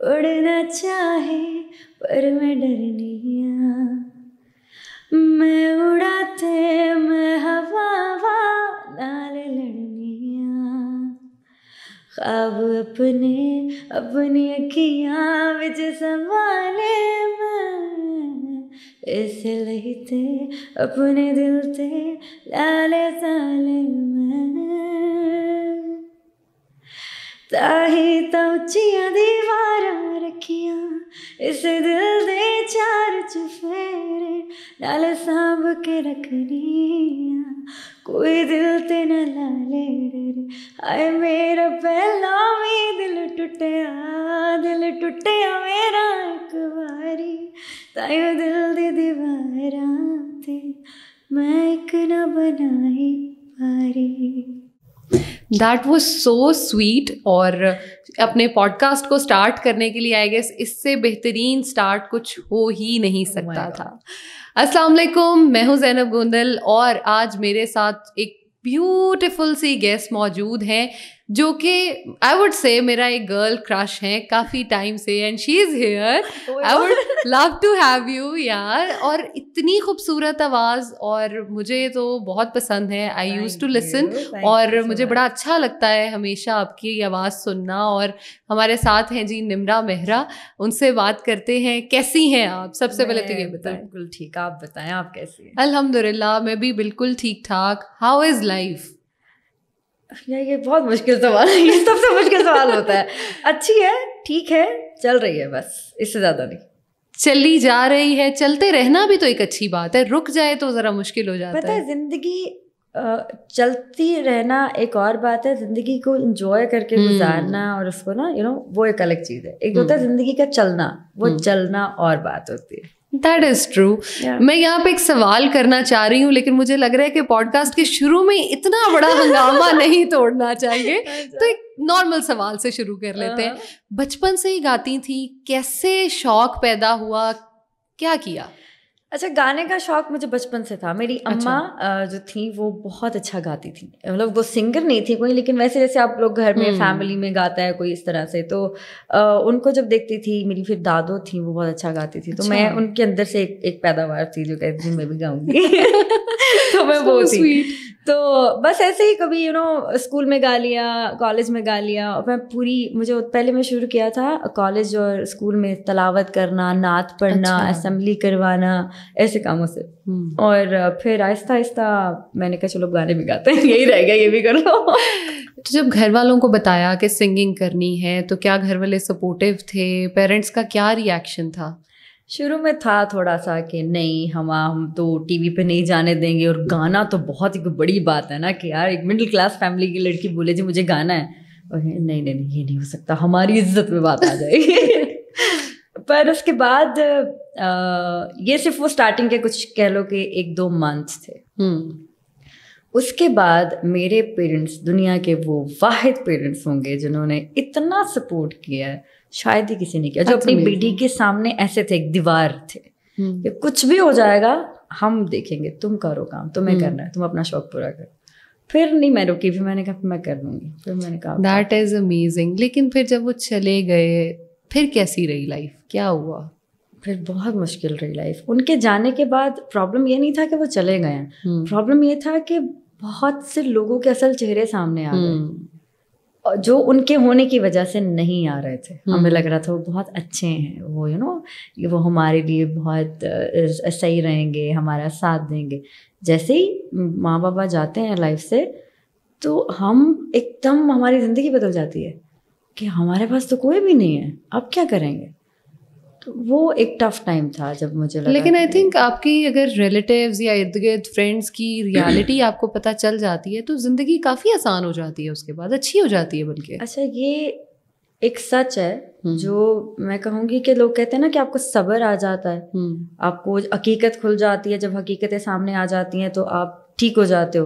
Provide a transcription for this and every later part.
उड़ना चाहे पर मैं डरनिया, मैं उड़ाते मैं हवा नाल लड़निया, ख्वाब अपने अपनी अखियां विच संभाले मैं, ऐसे लहीते अपने दिल ते लाले साले मैं, ताही तां उच्चियां दीवारां रखियां, इस दिल दे चार चफेरे नाल सांभ के रखनिया, कोई दिल ते न लाले डरे, हाय मेरा पहला भी दिल टुटिया मेरा एक बारी, ताइयों दिल दी दीवारां ते मैं एक न बनाई पारी। That was so sweet. और अपने पॉडकास्ट को स्टार्ट करने के लिए आई गेस इससे बेहतरीन स्टार्ट कुछ हो ही नहीं सकता था। अस्सलाम वालेकुम, मैं हूँ ज़ैनब गोंदल और आज मेरे साथ एक ब्यूटीफुल सी गेस्ट मौजूद हैं जो कि आई वुड से मेरा एक गर्ल क्रश है काफ़ी टाइम से, and she is here. I would love to have you यार। और इतनी खूबसूरत आवाज़ और मुझे तो बहुत पसंद है। आई यूज़ टू लिसन और मुझे बड़ा अच्छा लगता है हमेशा आपकी आवाज़ सुनना। और हमारे साथ हैं जी निम्रा मेहरा, उनसे बात करते हैं। कैसी हैं आप? सबसे पहले तो ये बताएं। बिल्कुल ठीक, आप बताएं आप कैसी हैं? अल्हम्दुलिल्लाह मैं भी बिल्कुल ठीक ठाक। How is life? यार ये बहुत मुश्किल सवाल है, ये सबसे मुश्किल सवाल होता है। अच्छी है, ठीक है, चल रही है, बस इससे ज़्यादा नहीं। चली जा रही है, चलते रहना भी तो एक अच्छी बात है, रुक जाए तो ज़रा मुश्किल हो जाता है। पता है जिंदगी चलती रहना एक और बात है, जिंदगी को एंजॉय करके गुजारना और उसको ना वो एक अलग चीज़ है। एक होता है जिंदगी का चलना, वो चलना और बात होती है। That is true. मैं यहाँ पे एक सवाल करना चाह रही हूँ, लेकिन मुझे लग रहा है कि पॉडकास्ट के शुरू में इतना बड़ा हंगामा नहीं तोड़ना चाहिए, तो एक नॉर्मल सवाल से शुरू कर लेते हैं। बचपन से ही गाती थी, कैसे शौक पैदा हुआ, क्या किया? अच्छा, गाने का शौक मुझे बचपन से था। मेरी अम्मा जो थी वो बहुत अच्छा गाती थी, मतलब वो सिंगर नहीं थी कोई, लेकिन वैसे जैसे आप लोग घर में फैमिली में गाता है कोई इस तरह से, तो उनको जब देखती थी, मेरी फिर दादो थी वो बहुत अच्छा गाती थी, तो मैं उनके अंदर से एक पैदावार थी जो कहती थी मैं भी गाऊंगी। तो मैं वो थी। तो बस ऐसे ही कभी स्कूल में गा लिया, कॉलेज में गा लिया। और मैं मुझे पहले मैं शुरू किया था कॉलेज और स्कूल में तलावत करना, नात पढ़ना, असेंबली करवाना, ऐसे कामों से। और फिर आहिस्ता आहिस्ता मैंने कहा चलो गाने भी गाते हैं, यही रह गया, ये भी कर लो। तो जब घर वालों को बताया कि सिंगिंग करनी है तो क्या घर वाले सपोर्टिव थे? पेरेंट्स का क्या रिएक्शन था? शुरू में था थोड़ा सा कि नहीं, हम तो टीवी पे नहीं जाने देंगे, और गाना तो बहुत ही बड़ी बात है ना कि यार एक मिडिल क्लास फैमिली की लड़की बोले जी मुझे गाना है, और नहीं ये नहीं हो सकता, हमारी इज्जत में बात आ जाएगी। पर उसके बाद ये सिर्फ वो स्टार्टिंग के कुछ कह लो कि 1-2 मंथ्स थे। उसके बाद मेरे पेरेंट्स दुनिया के वो वाहिद पेरेंट्स होंगे जिन्होंने इतना सपोर्ट किया है, शायद ही किसी ने किया, जो अपनी बेटी के सामने ऐसे थे, एक दीवार थे कि कुछ भी हो जाएगा हम देखेंगे, तुम करो काम, तुम्हें करना है, तुम अपना शौक पूरा करो। फिर नहीं मैं रुकी, फिर मैंने कहा मैं कर लूँगी। फिर मैंने कहा दैट इज़ अमेजिंग। लेकिन फिर जब वो चले गए फिर कैसी रही लाइफ, क्या हुआ? फिर बहुत मुश्किल रही लाइफ। उनके जाने के बाद प्रॉब्लम ये नहीं था कि वो चले गए हैं, प्रॉब्लम ये था कि बहुत से लोगों के असल चेहरे सामने आ गए जो उनके होने की वजह से नहीं आ रहे थे। हमें लग रहा था वो बहुत अच्छे हैं, वो वो हमारे लिए बहुत सही रहेंगे, हमारा साथ देंगे। जैसे ही माँ बाबा जाते हैं लाइफ से तो हम एकदम, हमारी ज़िंदगी बदल जाती है कि हमारे पास तो कोई भी नहीं है, अब क्या करेंगे। तो वो एक टफ टाइम था जब मुझे लगा। लेकिन आई थिंक आपकी अगर रिलेटिव्स या इर्द गिर्द फ्रेंड्स की रियलिटी आपको पता चल जाती है तो ज़िंदगी काफ़ी आसान हो जाती है, उसके बाद अच्छी हो जाती है बल्कि। अच्छा, ये एक सच है जो मैं कहूँगी कि लोग कहते हैं ना कि आपको सब्र आ जाता है, आपको हकीकत खुल जाती है। जब हकीकतें सामने आ जाती हैं तो आप ठीक हो जाते हो।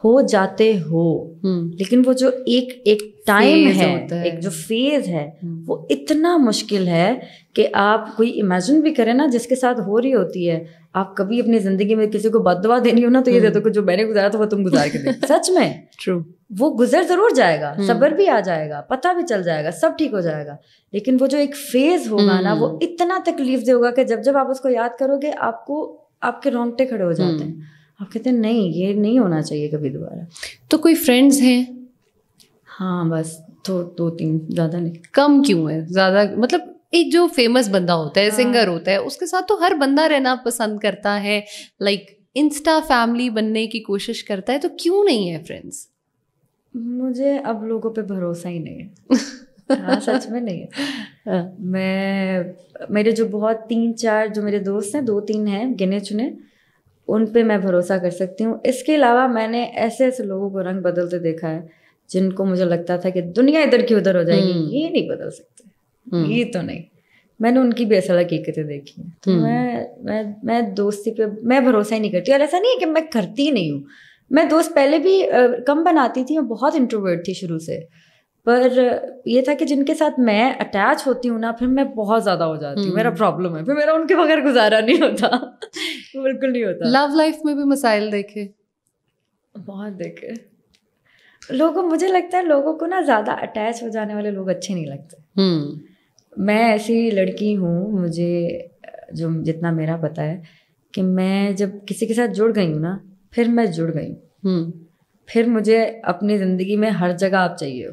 हो जाते हो, लेकिन वो जो एक टाइम है, एक जो फेज है, वो इतना मुश्किल है कि आप कोई इमेजिन भी करें ना जिसके साथ हो रही होती है, आप कभी अपनी जिंदगी में किसी को बददुआ देनी हो ना तो ये दे दो कि जो मैंने गुजारा था वो तुम गुजार के दे। सच में ट्रू, वो गुजर जरूर जाएगा, सब्र भी आ जाएगा, पता भी चल जाएगा, सब ठीक हो जाएगा, लेकिन वो जो एक फेज होगा ना वो इतना तकलीफ दे होगा कि जब जब आप उसको याद करोगे आपको आपके रोंगटे खड़े हो जाते हैं, आप कहते हैं नहीं ये नहीं होना चाहिए कभी दोबारा। तो कोई फ्रेंड्स हैं? हाँ बस तो 2-3, ज़्यादा नहीं। कम क्यों है? ज़्यादा मतलब एक जो फेमस बंदा होता है, सिंगर होता है, उसके साथ तो हर बंदा रहना पसंद करता है, लाइक इंस्टा फैमिली बनने की कोशिश करता है, तो क्यों नहीं है फ्रेंड्स? मुझे अब लोगों पे भरोसा ही नहीं है। हाँ सच में नहीं है। मेरे जो बहुत 3-4 जो मेरे दोस्त हैं, 2-3 हैं गिने चुने, उन पे मैं भरोसा कर सकती हूँ। इसके अलावा मैंने ऐसे ऐसे लोगों को रंग बदलते देखा है जिनको मुझे लगता था कि दुनिया इधर की उधर हो जाएगी, ये नहीं बदल सकते, ये तो नहीं। मैंने उनकी भी असल हकीकतें देखी हैं, तो मैं दोस्ती पे मैं भरोसा ही नहीं करती। और ऐसा नहीं है कि मैं करती नहीं हूँ, मैं दोस्त पहले भी कम बनाती थी, मैं बहुत इंट्रोवर्ट थी शुरू से, पर ये था कि जिनके साथ मैं अटैच होती हूँ ना फिर मैं बहुत ज़्यादा हो जाती हूँ, मेरा प्रॉब्लम है, फिर मेरा उनके बगैर गुजारा नहीं होता। बिल्कुल नहीं होता। लव लाइफ में भी मसाइल देखे? बहुत देखे लोगों, मुझे लगता है लोगों को ना ज़्यादा अटैच हो जाने वाले लोग अच्छे नहीं लगते। मैं ऐसी लड़की हूँ, मुझे जो जितना मेरा पता है कि मैं जब किसी के साथ जुड़ गई हूँ ना फिर मैं जुड़ गई हूँ, फिर मुझे अपनी ज़िंदगी में हर जगह आप चाहिए हो,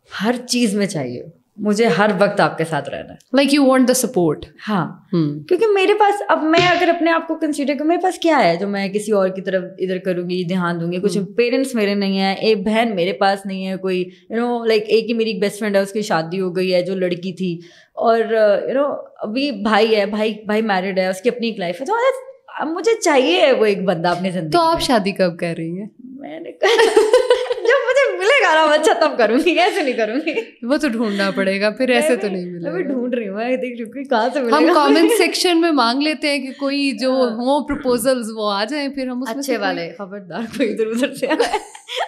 हर चीज़ में चाहिए हो, मुझे हर वक्त आपके साथ रहना है। Like you want the support. हाँ, क्योंकि मेरे पास, अब मैं अगर अपने आप को कंसीडर करूँ, मेरे पास क्या है जो मैं किसी और की तरफ इधर करूँगी, ध्यान दूंगी? कुछ पेरेंट्स मेरे नहीं है, एक बहन मेरे पास नहीं है, कोई लाइक एक ही मेरी बेस्ट फ्रेंड है, उसकी शादी हो गई है जो लड़की थी, और अभी भाई है, भाई मैरिड है, उसकी अपनी एक लाइफ है, तो अब मुझे चाहिए वो एक बंदा अपनी जिंदगी। तो आप शादी कब कर रही हैं? मैंने जब मुझे मिलेगा ना बच्चा तब करूंगी, ऐसे नहीं करूंगी। वो तो ढूंढना पड़ेगा फिर, ऐसे तो नहीं मिलेगा। मैं ढूंढ रही हूँ, मैं देख रही हूँ कहाँ से मिलेगा। हम कमेंट सेक्शन में मांग लेते हैं कि कोई जो हो प्रपोजल्स वो आ जाए, फिर हम उसमें अच्छे वाले, खबरदार कोई इधर उधर से आए,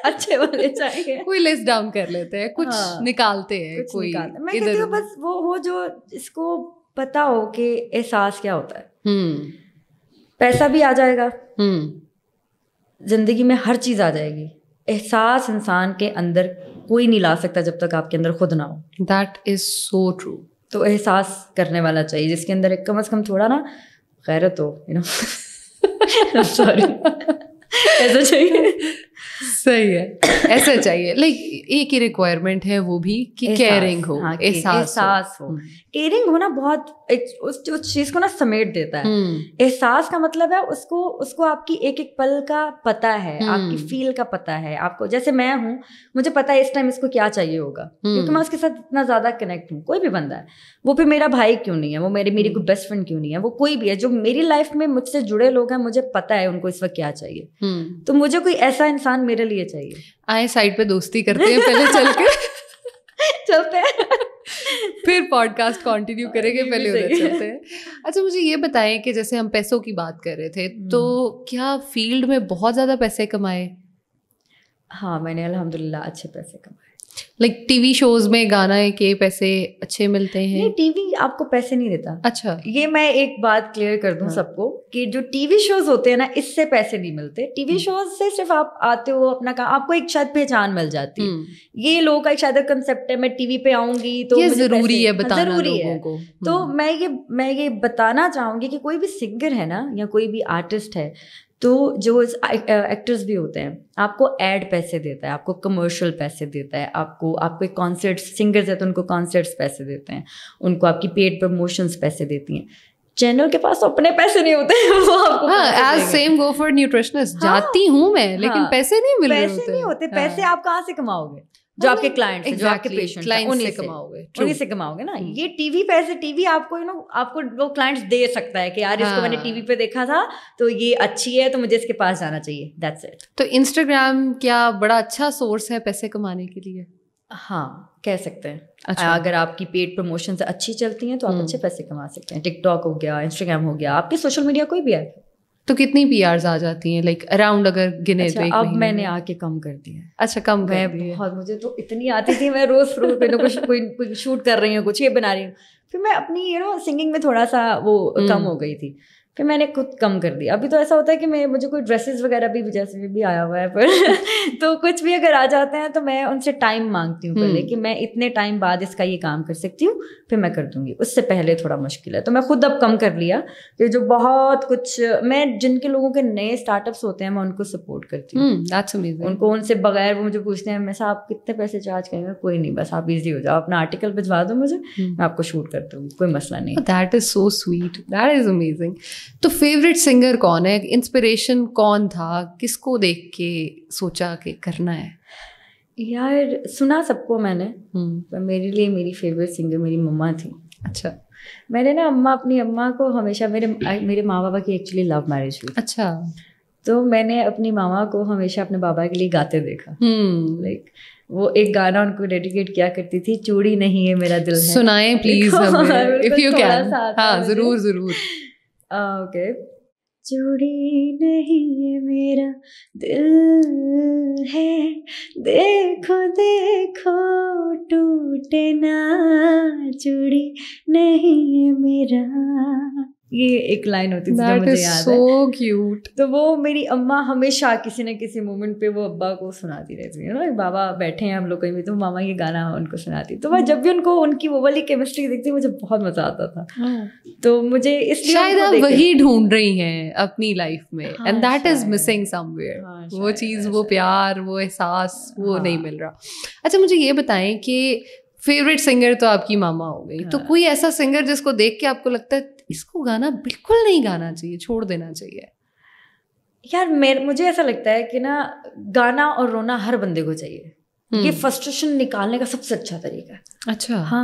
अच्छे वाले चाहिए। कोई लिस्ट डाउन कर लेते हैं, कुछ निकालते हैं, कोई मैं कहती हूँ बस वो हो जो इसको पता हो कि एहसास क्या होता है। पैसा भी आ जाएगा, जिंदगी में हर चीज आ जाएगी, एहसास इंसान के अंदर कोई नहीं ला सकता जब तक आपके अंदर खुद ना हो। That is so true. तो एहसास करने वाला चाहिए जिसके अंदर एक कम से कम थोड़ा ना गैरत हो, सॉरी ऐसा चाहिए। सही है, ऐसा चाहिए। लाइक एक ही रिक्वायरमेंट है वो भी कि केयरिंग हो, एहसास हो। केयरिंग होना बहुत उस चीज को ना समेट देता है। एहसास का मतलब है उसको आपकी एक एक पल का पता है, आपकी फील का पता है आपको। जैसे मैं हूँ, मुझे पता है इस टाइम इसको क्या चाहिए होगा, क्योंकि मैं उसके साथ इतना ज्यादा कनेक्ट हूँ। कोई भी बंदा है, वो फिर मेरा भाई क्यों नहीं है, वो मेरी कोई बेस्ट फ्रेंड क्यों नहीं है, वो कोई भी है जो मेरी लाइफ में मुझसे जुड़े लोग हैं, मुझे पता है उनको इस वक्त क्या चाहिए। तो मुझे कोई ऐसा इंसान मेरे लिए चाहिए। आए साइड पे दोस्ती करते हैं पहले, चल के चलते हैं, फिर पॉडकास्ट कंटिन्यू करेंगे, पहले उधर चलते हैं। अच्छा मुझे ये बताएं कि जैसे हम पैसों की बात कर रहे थे, तो क्या फील्ड में बहुत ज़्यादा पैसे कमाए? हाँ, मैंने अल्हम्दुलिल्लाह अच्छे पैसे कमाए। लाइक टीवी शोज में गाना के पैसे अच्छे मिलते हैं? नहीं, टीवी आपको पैसे नहीं देता। अच्छा, ये मैं एक बात क्लियर कर दूं सबको कि जो टीवी शोज होते हैं ना, इससे पैसे नहीं मिलते। टीवी शोज से सिर्फ आप आते हो अपना काम, आपको एक शायद पहचान मिल जाती है। ये लोगों का एक शायद कंसेप्ट है, मैं टीवी पे आऊंगी तो ये जरूरी है बताना जरूरी लोगों है को। तो मैं ये बताना चाहूंगी कि कोई भी सिंगर है ना, या कोई भी आर्टिस्ट है, तो जो एक्टर्स भी होते हैं, आपको एड पैसे देता है, आपको कमर्शियल पैसे देता है, आपको एक कॉन्सर्ट, सिंगर्स है तो उनको कॉन्सर्ट्स पैसे देते हैं, उनको आपकी पेड प्रमोशंस पैसे देती हैं। चैनल के पास अपने पैसे नहीं होते हैं, वो आपको as same go for nutritionist जाती हूँ मैं, लेकिन पैसे नहीं मिल रहे होते। पैसे नहीं होते। पैसे आप कहाँ से कमाओगे? जो आपके क्लाइंट्स हैं, जो आपके पेशेंट्स हैं, उन्हीं से कमाओगे ना। ये टीवी पैसे, टीवी आपको आपको वो क्लाइंट्स दे सकता है कि यार इसको मैंने टीवी पे देखा था तो ये अच्छी है तो मुझे इसके पास जाना चाहिए, दैट्स इट। तो इंस्टाग्राम क्या बड़ा अच्छा सोर्स है पैसे कमाने के लिए? हाँ, कह सकते हैं। अच्छा। अगर आपकी पेड प्रमोशन अच्छी चलती हैं तो आप अच्छे पैसे कमा सकते हैं। टिकटॉक हो गया, इंस्टाग्राम हो गया, आपकी सोशल मीडिया कोई भी है, तो कितनी PRs आ जाती हैं, लाइक अराउंड अगर गिने अच्छा, तो एक अब महीने मैंने में? आके कम कर दिया है। अच्छा, कम कर मैं दिए। बहुत, मुझे तो इतनी आती थी, मैं रोज रोज कुछ कोई शूट कर रही हूँ, कुछ ये बना रही हूँ, फिर मैं अपनी सिंगिंग में थोड़ा सा वो कम हो गई थी, फिर मैंने खुद कम कर दिया। अभी तो ऐसा होता है कि मुझे कोई ड्रेसेस वगैरह भी जैसे भी आया हुआ है पर तो कुछ भी अगर आ जाते हैं तो मैं उनसे टाइम मांगती हूँ पहले कि मैं इतने टाइम बाद इसका ये काम कर सकती हूँ, फिर मैं कर दूंगी, उससे पहले थोड़ा मुश्किल है। तो मैं खुद अब कम कर लिया कि जो बहुत कुछ, मैं जिनके लोगों के नए स्टार्टअप्स होते हैं मैं उनको सपोर्ट करती हूँ। That's amazing. उनको उनसे बगैर वो मुझे पूछते हैं, मैं साहब आप कितने पैसे चार्ज करेंगे? कोई नहीं, बस आप इजी हो जाओ, अपना आर्टिकल भिजवा दो मुझे, मैं आपको शूट कर दूँगी, कोई मसला नहीं। That is so sweet. That is amazing. तो फेवरेट सिंगर कौन है? इंस्पिरेशन कौन था? किसको देख के सोचा कि करना है? यार सुना सबको मैंने, पर मेरे लिए मेरी फेवरेट सिंगर मेरी मम्मा थी। अच्छा। मैंने ना अपनी अम्मा को हमेशा, मेरे माँ बाबा की एक्चुअली लव मैरिज हुई। अच्छा। तो मैंने अपनी मामा को हमेशा अपने बाबा के लिए गाते देखा। लाइक वो एक गाना उनको डेडिकेट किया करती थी, चूड़ी नहीं है मेरा दिल है। सुनाएं प्लीज हमें, इफ यू कैन। हाँ, जरूर जरूर। ओके। चूड़ी नहीं है मेरा दिल है, देखो देखो टूटे ना, चूड़ी नहीं है मेरा, ये एक लाइन होती थी जो मुझे याद है। so cute. तो वो मेरी अम्मा हमेशा किसी न किसी मोमेंट पे वो अब्बा को सुनाती रहती है ना, बाबा बैठे हैं हम लोग कहीं भी, तो मामा ये गाना उनको सुनाती, तो मैं जब भी उनको उनकी वो वाली केमिस्ट्री देखती मुझे बहुत मजा आता था। तो मुझे इसलिए शायद आप वही ढूंढ रही हैं अपनी लाइफ में, एंड दैट इज शायद। Missing somewhere. वो शायद, चीज, वो प्यार, वो एहसास, वो नहीं मिल रहा। अच्छा, मुझे ये बताएं कि फेवरेट सिंगर तो आपकी मामा हो गई, तो कोई ऐसा सिंगर जिसको देख के आपको लगता है इसको गाना बिल्कुल नहीं गाना चाहिए, छोड़ देना चाहिए? यार मुझे ऐसा लगता है कि ना, गाना और रोना हर बंदे को चाहिए, ये फ्रस्ट्रेशन निकालने का सबसे अच्छा तरीका है। अच्छा। हाँ,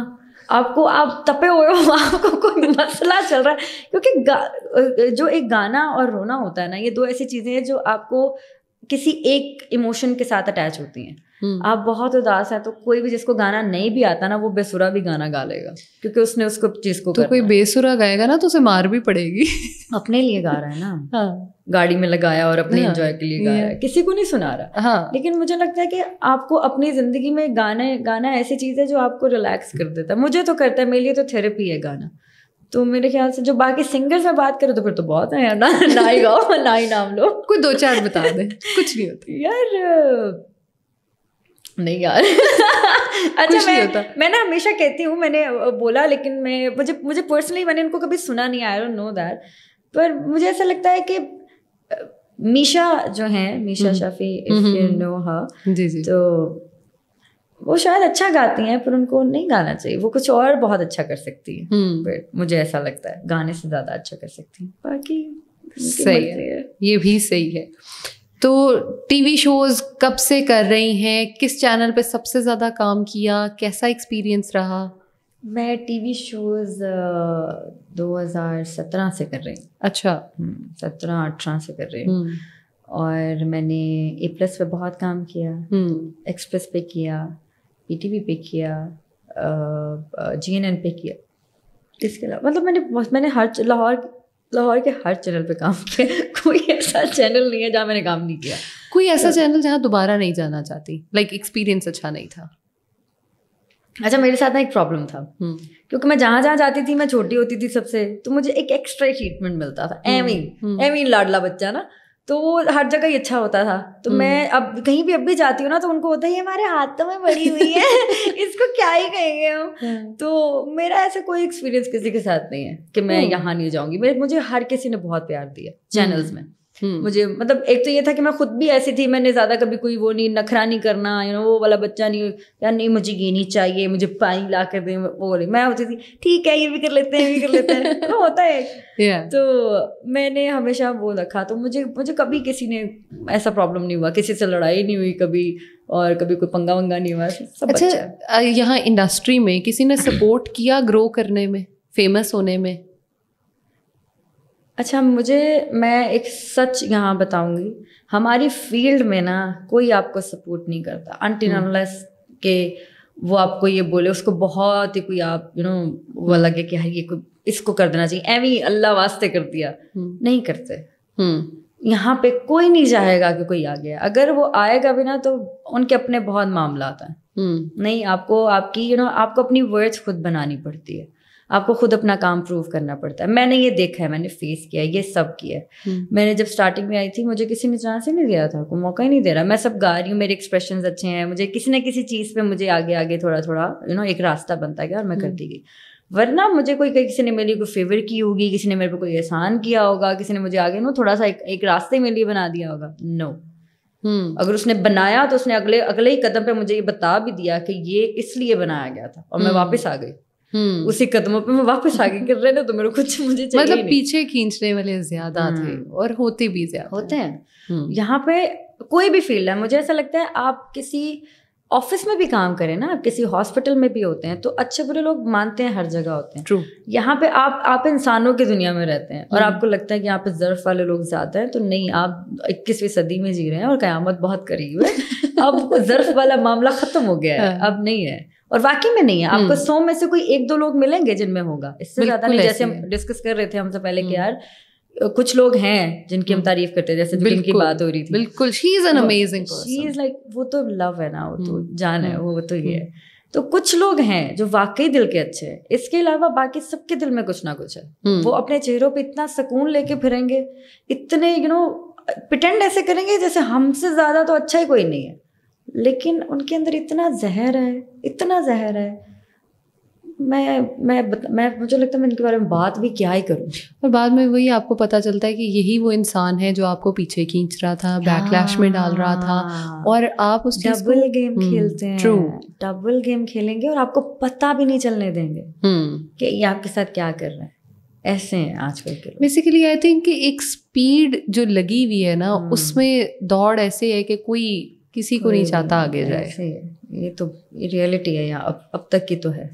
आप तपे हुए हो, आपको कोई मसला चल रहा है, क्योंकि जो एक गाना और रोना होता है ना, ये दो ऐसी चीजें हैं जो आपको किसी एक इमोशन के साथ अटैच होती हैं। आप बहुत उदास है तो कोई भी जिसको गाना नहीं भी आता ना, वो बेसुरा भी गाना गा लेगा, क्योंकि उसने उसको चीज को, तो कोई बेसुरा गाएगा ना तो उसे मार भी पड़ेगी। अपने लिए गा रहा है ना। हाँ। गाड़ी में लगाया और अपने एंजॉय के लिए गा रहा है, किसी को नहीं सुना रहा। हाँ। लेकिन मुझे लगता है कि आपको अपनी जिंदगी में गाना ऐसी चीज है जो आपको रिलैक्स कर देता है। मुझे तो करता है, मेरे लिए तो थेरेपी है गाना। तो मेरे ख्याल से जो बाकी सिंगर्स में बात करो तो फिर तो बहुत है यार, ना ही गाओ ना ही नाम लो, कोई दो चार बता दे, कुछ नहीं होता यार, नहीं यार। अच्छा, मैं ना हमेशा कहती हूँ, मैंने बोला, लेकिन मुझे पर्सनली मैंने उनको कभी सुना नहीं, आई डोंट नो दैट, पर मुझे ऐसा लगता है कि मीशा जो है, Misha Shafi, if you know her, जी जी, तो वो शायद अच्छा गाती हैं, पर उनको नहीं गाना चाहिए, वो कुछ और बहुत अच्छा कर सकती है। बट मुझे ऐसा लगता है गाने से ज्यादा अच्छा कर सकती है। बाकी सही है, ये भी सही है। तो टीवी शोज कब से कर रही हैं? किस चैनल पे सबसे ज़्यादा काम किया? कैसा एक्सपीरियंस रहा? मैं टीवी शोज 2017 से कर रही हूँ। अच्छा। 17-18 से कर रही हूँ। और मैंने A+ पे बहुत काम किया, एक्सप्रेस पे किया, PTV पे किया, GNN पे किया। इसके अलावा मतलब मैंने लाहौर के हर चैनल पे काम किया। कोई ऐसा चैनल नहीं है जहाँ मैंने काम नहीं किया। कोई ऐसा चैनल जहाँ दोबारा नहीं जाना चाहती, लाइक एक्सपीरियंस अच्छा नहीं था? अच्छा, मेरे साथ ना एक प्रॉब्लम था, क्योंकि मैं जहाँ जाती थी, मैं छोटी होती थी सबसे, तो मुझे एक एक्स्ट्रा ट्रीटमेंट मिलता था। एमी लाडला बच्चा ना, तो वो हर जगह ही अच्छा होता था। तो मैं अब कहीं भी अब भी जाती हूँ ना, तो उनको होता है ये हमारे हाथों में बड़ी हुई है, इसको क्या ही कहेंगे हम। तो मेरा ऐसा कोई एक्सपीरियंस किसी के साथ नहीं है कि मैं यहाँ नहीं जाऊंगी। मुझे हर किसी ने बहुत प्यार दिया चैनल्स में। मुझे मतलब एक तो ये था कि मैं खुद भी ऐसी थी, मैंने ज्यादा कभी कोई वो नहीं, नखरा नहीं करना, वो वाला बच्चा नहीं, यार नहीं मुझे ये नहीं चाहिए, मुझे पानी ला कर दे, वो वाली मैं होती थी, ठीक है ये भी कर लेते हैं, ये भी कर लेते हैं, तो होता है। तो मैंने हमेशा वो रखा, तो मुझे कभी किसी ने ऐसा प्रॉब्लम नहीं हुआ, किसी से लड़ाई नहीं हुई कभी, और कभी कोई पंगा वंगा नहीं हुआ, सब अच्छा। अच्छा, यहाँ इंडस्ट्री में किसी ने सपोर्ट किया ग्रो करने में, फेमस होने में? अच्छा, मैं एक सच यहाँ बताऊंगी, हमारी फील्ड में ना कोई आपको सपोर्ट नहीं करता अनटिल अनलेस के वो आपको ये बोले, उसको बहुत ही कोई आप वो लगे कि ये कोई इसको कर देना चाहिए, एवी अल्लाह वास्ते कर दिया, नहीं करते। यहाँ पे कोई नहीं चाहेगा कि कोई आ गया, अगर वो आएगा भी ना तो उनके अपने बहुत मामला आता है। नहीं, आपको आपकी आपको अपनी वर्ड्स खुद बनानी पड़ती है, आपको खुद अपना काम प्रूव करना पड़ता है। मैंने ये देखा है, मैंने फेस किया है, ये सब किया है। मैंने जब स्टार्टिंग में आई थी मुझे किसी ने चांस ही नहीं दिया था, कोई मौका ही नहीं दे रहा। मैं सब गा रही हूँ, मेरे एक्सप्रेशंस अच्छे हैं, मुझे किसी न किसी चीज़ पे मुझे आगे आगे थोड़ा थोड़ा एक रास्ता बनता गया और मैं करती गई। वरना मुझे कोई किसी ने मेरे को फेवर की होगी, किसी ने मेरे पे कोई एहसान किया होगा, किसी ने मुझे आगे थोड़ा सा एक रास्ते मेरे लिए बना दिया होगा। नो, अगर उसने बनाया तो उसने अगले ही कदम पे मुझे ये बता भी दिया कि ये इसलिए बनाया गया था, और मैं वापस आ गई उसी कदमों पे, मैं वापस आ गई। कर रहे ना तो मेरे कुछ मुझे चाहिए मतलब नहीं। पीछे खींचने वाले ज्यादा थे और होते भी ज्यादा होते हैं। यहाँ पे कोई भी फील्ड है, मुझे ऐसा लगता है आप किसी ऑफिस में भी काम करें ना, आप किसी हॉस्पिटल में भी होते हैं तो अच्छे बुरे लोग मानते हैं, हर जगह होते हैं। ट्रू। यहाँ पे आप इंसानों की दुनिया में रहते हैं और आपको लगता है कि यहाँ पे ज़र्फ वाले लोग ज्यादा हैं, तो नहीं, आप 21वीं सदी में जी रहे हैं और क़यामत बहुत करीब है। अब ज़र्फ वाला मामला खत्म हो गया है, अब नहीं है, और वाकई में नहीं है। आपको 100 में से कोई 1-2 लोग मिलेंगे जिनमें होगा, इससे ज्यादा नहीं। जैसे हम डिस्कस कर रहे थे हमसे पहले कि यार कुछ लोग हैं जिनकी हम तारीफ करते हैं, जैसे जिनकी बात हो रही थी। बिल्कुल, she is an amazing person, she is like, वो तो लव है ना, वो तो जान है, वो तो ये है। तो कुछ लोग हैं जो वाकई दिल के अच्छे हैं, इसके अलावा बाकी सबके दिल में कुछ ना कुछ है। वो अपने चेहरों पे इतना सुकून लेके फिरेंगे, इतने पिटेंड ऐसे करेंगे जैसे हमसे ज्यादा तो अच्छा ही कोई नहीं है, लेकिन उनके अंदर इतना जहर है, इतना जहर है। मैं मुझे लगता है मैं इनके बारे में बात भी क्या ही करूं। और बाद में वही आपको पता चलता है कि यही वो इंसान है जो आपको पीछे खींच रहा था, बैकलैश में डाल रहा था, और आप उस चीज डबल गेम खेलते हैं। ट्रू, डबल गेम खेलेंगे और आपको पता भी नहीं चलने देंगे कि ये आपके साथ क्या कर रहे हैं। ऐसे हैं आजकल के लोग। बेसिकली आई थिंक कि एक स्पीड जो लगी हुई है ना, उसमें दौड़ ऐसे है कि कोई किसी को नहीं चाहता आगे जाए। ये तो रियलिटी है यहाँ, अब तक की तो है।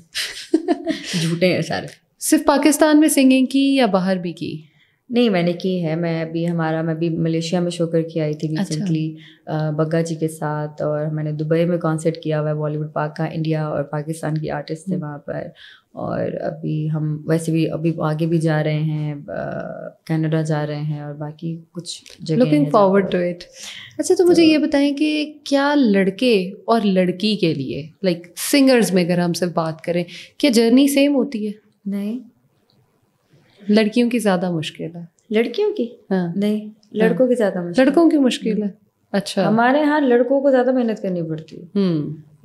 झूठे हैं सारे। सिर्फ पाकिस्तान में सिंगिंग की या बाहर भी की? नहीं, मैंने की है। मैं भी मलेशिया में शो करके आई थी रिसेंटली, बग्गा जी के साथ, और मैंने दुबई में कॉन्सर्ट किया हुआ है बॉलीवुड पाक का। इंडिया और पाकिस्तान की आर्टिस्ट थे वहाँ पर, और अभी हम वैसे भी अभी आगे भी जा रहे हैं, कनाडा जा रहे हैं और बाकी कुछ जगह। Looking forward to it. अच्छा, तो मुझे ये बताएं कि क्या लड़के और लड़की के लिए, लाइक सिंगर्स में अगर हम सिर्फ बात करें, क्या जर्नी सेम होती है? नहीं, लड़कियों की ज्यादा मुश्किल है। लड़कियों की? हाँ। नहीं, लड़कों की ज्यादा मुश्किल। लड़कों की मुश्किल है? अच्छा। हमारे यहाँ लड़कों को ज्यादा मेहनत करनी पड़ती है।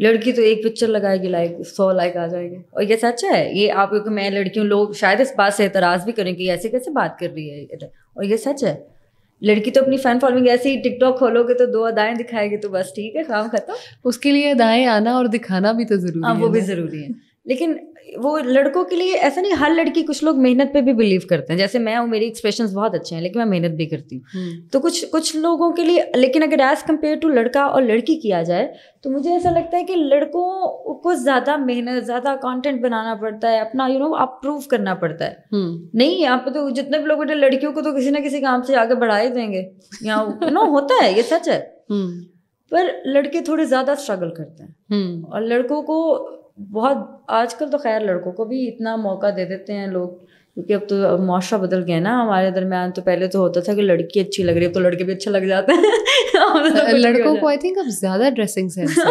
लड़की तो एक पिक्चर लगाएगी, 100 लाइक आ जाएंगे, और ये सच है। ये आप, मैं लड़कियों, लोग शायद इस बात से एतराज भी करेंगे, ऐसे कैसे बात कर रही है, और ये सच है। लड़की तो अपनी फैन फॉलोइंग ऐसे ही, टिकटॉक खोलोगे तो 2 अदाएं दिखाएगी तो बस ठीक है, काम खत्म। उसके लिए अदाएं आना और दिखाना भी तो जरूरी है। वो भी जरूरी है, लेकिन वो लड़कों के लिए ऐसा नहीं। हर लड़की, कुछ लोग मेहनत पे भी बिलीव करते हैं, जैसे मैं हूँ, मेरी एक्सप्रेशंस बहुत अच्छे हैं लेकिन मैं मेहनत भी करती हूँ। तो कुछ लोगों के लिए, लेकिन अगर एज कम्पेयर टू लड़का और लड़की किया जाए तो मुझे ऐसा लगता है कि लड़कों को ज्यादा मेहनत, ज्यादा कंटेंट बनाना पड़ता है, अपना आप प्रूव करना पड़ता है। नहीं, यहाँ पे तो जितने भी लोग बेटे, लड़कियों को तो किसी ना किसी काम से आगे बढ़ा ही देंगे, यहाँ होता है, ये सच है। पर लड़के थोड़े ज्यादा स्ट्रगल करते हैं, और लड़कों को बहुत, आजकल तो खैर लड़कों को भी इतना मौका दे देते हैं लोग, क्योंकि अब तो माशरा बदल गया ना हमारे दरमियान। तो पहले तो होता था कि लड़की अच्छी लग रही है तो लड़के भी अच्छे लग जाते हैं। लड़कों को आई थिंक अब ज्यादा ड्रेसिंग सेंस है,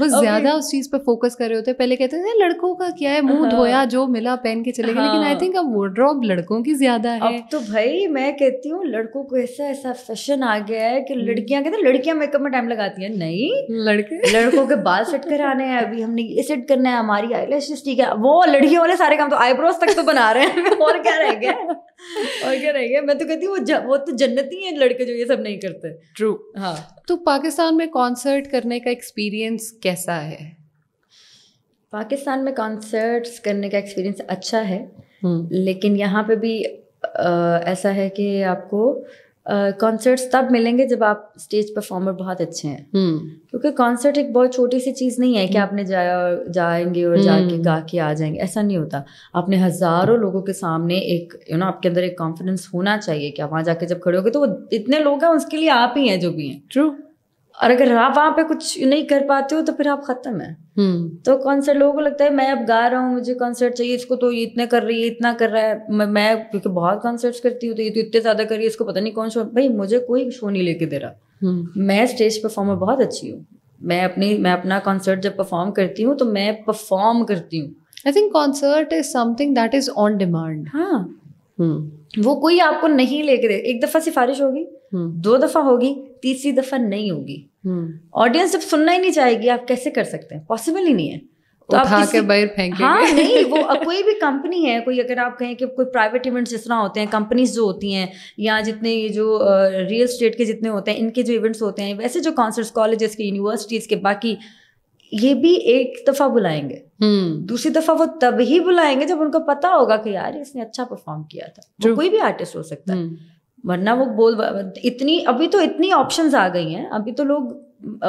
बस ज्यादा उस चीज पे फोकस कर रहे होते हैं। पहले कहते थे लड़कों का क्या है, मुंह धोया जो मिला पहन के चले गए, लेकिन आई थिंक अब वार्डरोब लड़कों की ज्यादा है। अब तो भाई मैं कहती हूँ लड़कों को ऐसा फैशन आ गया है कि लड़कियां कहते हैं लड़कियां मेकअप में टाइम लगाती हैं। नहीं, लड़कों के बाल सेट कराने हैं, अभी हमने ये सेट करना है, हमारी आईलैशेस ठीक है, वो लड़कियों वाले सारे काम तो आईब्रोज तक तो बना रहे हैं। और क्या रह गया, और क्या रह गया। मैं तो कहती हूँ वो तो जन्नती हैं लड़के जो ये सब नहीं करते। ट्रू। हाँ, तो पाकिस्तान में कॉन्सर्ट करने का एक्सपीरियंस कैसा है? पाकिस्तान में कॉन्सर्ट्स करने का एक्सपीरियंस अच्छा है, लेकिन यहाँ पे भी ऐसा है कि आपको कॉन्सर्ट्स तब मिलेंगे जब आप स्टेज परफॉर्मर बहुत अच्छे हैं। क्योंकि कॉन्सर्ट एक बहुत छोटी सी चीज़ नहीं है कि आपने जाएंगे और जाके गा के आ जाएंगे, ऐसा नहीं होता। आपने हज़ारों लोगों के सामने एक आपके अंदर एक कॉन्फिडेंस होना चाहिए कि आप वहाँ जाके जब खड़े होगे तो वो इतने लोग हैं, उसके लिए आप ही हैं जो भी हैं। ट्रू। और अगर आप वहाँ पे कुछ नहीं कर पाते हो तो फिर आप खत्म है। तो कॉन्सर्ट, लोगों को लगता है मैं अब गा रहा हूँ, मुझे कॉन्सर्ट चाहिए, इसको तो ये इतने कर रही है, इतना कर रहा है। मैं क्योंकि बहुत कॉन्सर्ट्स करती हूँ तो ये तो इतने ज्यादा कर रही है, इसको पता नहीं कौन शो। भाई मुझे कोई शो नहीं लेके दे रहा। मैं स्टेज परफॉर्मर बहुत अच्छी हूँ। मैं अपना कॉन्सर्ट जब परफॉर्म करती हूँ तो मैं परफॉर्म करती हूँ। I think concert is something that is on demand. हाँ, वो कोई आपको नहीं लेके दे। एक दफा सिफारिश होगी, 2 दफा होगी, तीसरी दफा नहीं होगी। ऑडियंस जब सुनना ही नहीं चाहेगी, आप कैसे कर सकते हैं? पॉसिबल ही नहीं है। तो उठा के बाहर फेंकेंगे। हाँ नहीं, वो कोई भी कंपनी है, कोई अगर आप कहें कि कोई प्राइवेट इवेंट्स जिस तरह होते हैं, कंपनीज जो होती हैं, या जितने ये जो रियल स्टेट के जितने होते हैं, इनके जो इवेंट्स होते हैं, वैसे जो कॉन्सर्ट्स कॉलेजेस के, यूनिवर्सिटीज के, बाकी ये भी एक दफा बुलाएंगे। दूसरी दफा वो तब ही बुलाएंगे जब उनको पता होगा कि यार इसने अच्छा परफॉर्म किया था। वो कोई भी आर्टिस्ट हो सकता है, वरना वो अभी तो इतनी ऑप्शंस आ गई हैं। अभी तो लोग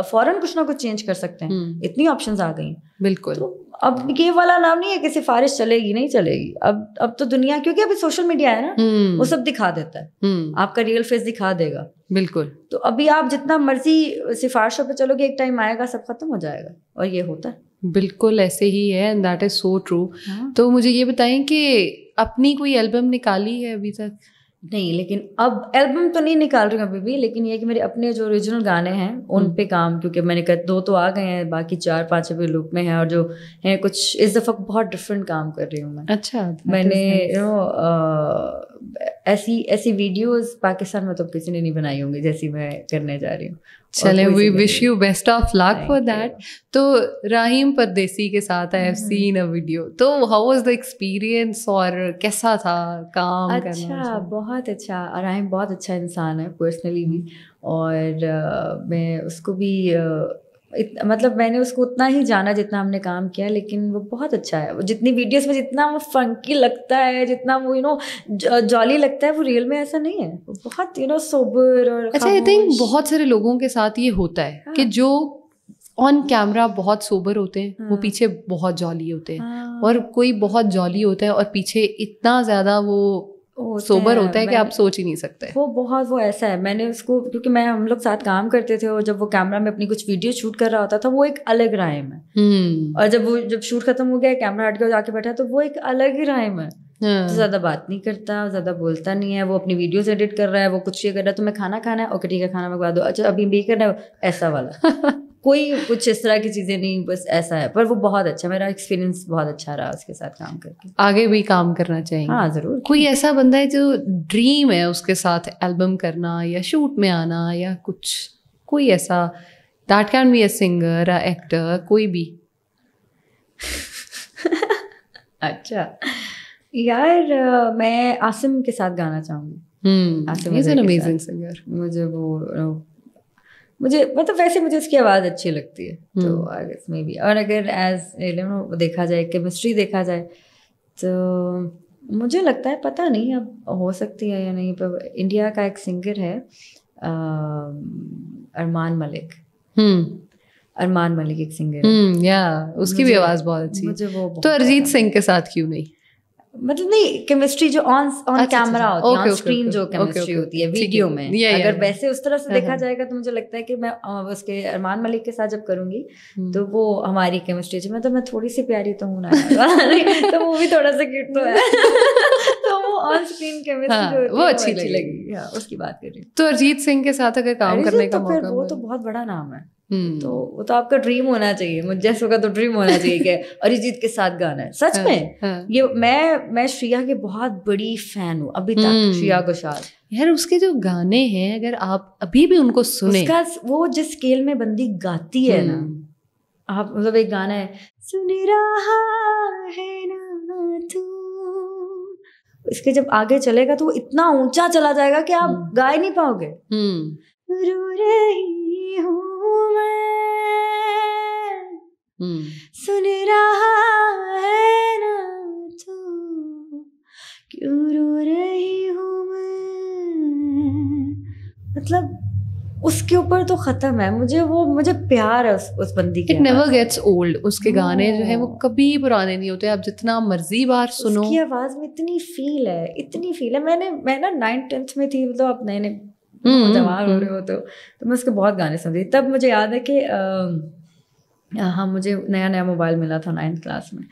फौरन कुछ ना कुछ चेंज कर सकते हैं, इतनी ऑप्शंस आ गई हैं। बिल्कुल। तो अब ये वाला नाम नहीं है कि सिफारिश चलेगी नहीं चलेगी। अब तो दुनिया, क्योंकि अभी सोशल मीडिया है ना, वो सब दिखा देता है, आपका रियल फेस दिखा देगा। बिल्कुल। तो अभी आप जितना मर्जी सिफारिशों पे चलोगे, एक टाइम आएगा सब खत्म हो जाएगा, और ये होता है। बिल्कुल ऐसे ही है, and that is so true. तो मुझे ये बताएं कि अपनी कोई एल्बम निकाली है अभी तक? नहीं, लेकिन अब एल्बम तो नहीं निकाल रही हूँ अभी भी, लेकिन ये कि मेरे अपने जो ओरिजिनल गाने हैं उन पे काम, क्योंकि मैंने कहा 2 तो आ गए हैं, बाकी 4-5 अभी लूप में हैं, और जो हैं कुछ इस दफ़ा बहुत डिफरेंट काम कर रही हूँ मैं। अच्छा। मैंने ऐसी वीडियोस पाकिस्तान में तो किसी ने नहीं बनाई होंगी जैसी मैं करने जा रही हूँ। चले, we wish you best of luck for that. तो राहीम परदेसी के साथ I have seen a video, तो हाउ वाज द एक्सपीरियंस और कैसा था काम करना? अच्छा, बहुत अच्छा। राहीम बहुत अच्छा इंसान है पर्सनली भी, और मैं उसको भी मतलब मैंने उसको उतना ही जाना जितना हमने काम किया, लेकिन वो बहुत अच्छा है। वो जितनी वीडियोस में जितना वो फंकी लगता है, जितना वो जॉली लगता है, वो रियल में ऐसा नहीं है। वो बहुत सोबर और अच्छा, आई थिंक बहुत सारे लोगों के साथ ये होता है कि जो ऑन कैमरा बहुत सोबर होते हैं, वो पीछे बहुत जॉली होते हैं, और कोई बहुत जॉली होता है और पीछे इतना ज्यादा वो सोबर होता है कि आप सोच ही नहीं सकते। वो ऐसा है। मैंने उसको, क्योंकि हम लोग साथ काम करते थे, और जब वो कैमरा में अपनी कुछ वीडियो शूट कर रहा होता था, वो एक अलग राइम है। और जब शूट खत्म हो गया, कैमरा हट के जाके बैठा, तो वो एक अलग ही राइम है। तो ज्यादा बात नहीं करता, ज्यादा बोलता नहीं है। वो अपनी वीडियोस एडिट कर रहा है, वो कुछ ये कर रहा है, तुम्हें खाना खाना है, ओके ठीक है खाना मंगवा दो, अच्छा अभी भी करना है, ऐसा वाला। कोई कुछ इस तरह की चीजें नहीं, बस ऐसा है। पर वो बहुत अच्छा, मेरा एक्सपीरियंस बहुत अच्छा रहा उसके साथ काम करके। आगे भी काम करना चाहिए। हाँ जरूर। कोई ऐसा बंदा है जो ड्रीम है उसके साथ एल्बम करना या शूट में आना या कुछ, कोई ऐसा, that can be a singer, a actor, कोई भी? अच्छा यार, मैं आसिम के साथ गाना चाहूँगी। Asim is an amazing singer. मुझे मतलब वैसे मुझे उसकी आवाज़ अच्छी लगती है, तो आई गेस मे बी। और अगर एज देखा जाए, केमिस्ट्री देखा जाए, तो मुझे लगता है, पता नहीं अब हो सकती है या नहीं, पर इंडिया का एक सिंगर है अरमान मलिक। अरमान मलिक एक सिंगर है, या उसकी भी आवाज़ बहुत अच्छी है। मुझे वो तो अरिजीत सिंह के साथ क्यों नहीं? मतलब नहीं, केमिस्ट्री जो ऑन कैमरा होती है, ऑन स्क्रीन जो केमिस्ट्री होती है वीडियो में, अगर वैसे उस तरह से देखा जाएगा, तो मुझे लगता है कि मैं उसके अरमान मलिक के साथ जब करूंगी तो वो हमारी केमिस्ट्री, मतलब मैं थोड़ी सी प्यारी तो हूँ ना, तो वो भी थोड़ा सा क्यूट तो है, तो वो ऑन स्क्रीन केमिस्ट्री वो अच्छी लगी। उसकी बात कर रही हूँ। तो अरिजीत सिंह के साथ अगर काम करने का मौका, वो तो बहुत बड़ा नाम है। तो वो तो आपका ड्रीम होना चाहिए, मुझे जैसों का तो ड्रीम होना चाहिए कि अरिजीत के साथ गाना है। सच में ये मैं श्रेया की बहुत बड़ी फैन हूँ अभी तक, श्रेया घोषाल यार। उसके जो गाने हैं, अगर आप अभी भी उनको सुने, उसका वो जिस स्केल में बंदी गाती है ना, आप मतलब एक गाना है, सुन रहा है ना तू, इसके जब आगे चलेगा तो वो इतना ऊंचा चला जाएगा कि आप गा ही नहीं पाओगे। रो रही हूँ सुन रहा है ना तू, क्यों रो रही हूँ मैं, मतलब उसके ऊपर तो खत्म है। मुझे प्यार है उस बंदी के। It never gets old. उसके गाने जो है वो कभी पुराने नहीं होते, आप जितना मर्जी बार सुनो। उसकी आवाज में इतनी फील है, इतनी फील है। मैं ना 9th-10th में थी, मतलब आप नए जवान हो रहे हो तो मैं उसके बहुत गाने सुनती। तब मुझे याद है कि हाँ, मुझे नया नया मोबाइल मिला था 9th क्लास में,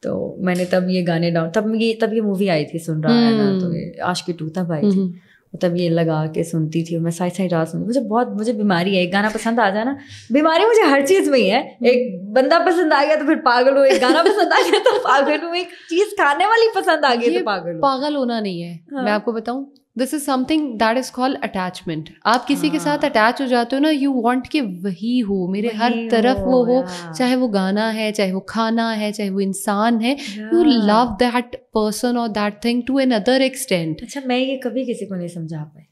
तो मैंने तब ये गाने तब ये मूवी आई थी सुन रहा है ना, तो ये आशिकी 2 तब आई थी, तब ये लगा के सुनती थी, मैं साइड रात सुनती। मुझे बीमारी है, एक गाना पसंद आ जाए ना, बीमारी मुझे हर चीज में ही है। एक बंदा पसंद आ गया तो फिर पागल हो, एक गाना पसंद आ गया तो पागल हो, एक चीज खाने वाली पसंद आ गई तो पागल हो। पागल होना नहीं है, मैं आपको बताऊं, this is something that is called attachment. आप किसी के साथ अटैच हो जाते हो ना, यू वांट कि वही हो, मेरे हर तरफ वो हो, चाहे वो गाना है, चाहे वो खाना है, चाहे वो इंसान है, यू लव दैट पर्सन और that thing to another extent. अच्छा, मैं ये कभी किसी को नहीं समझा पाई,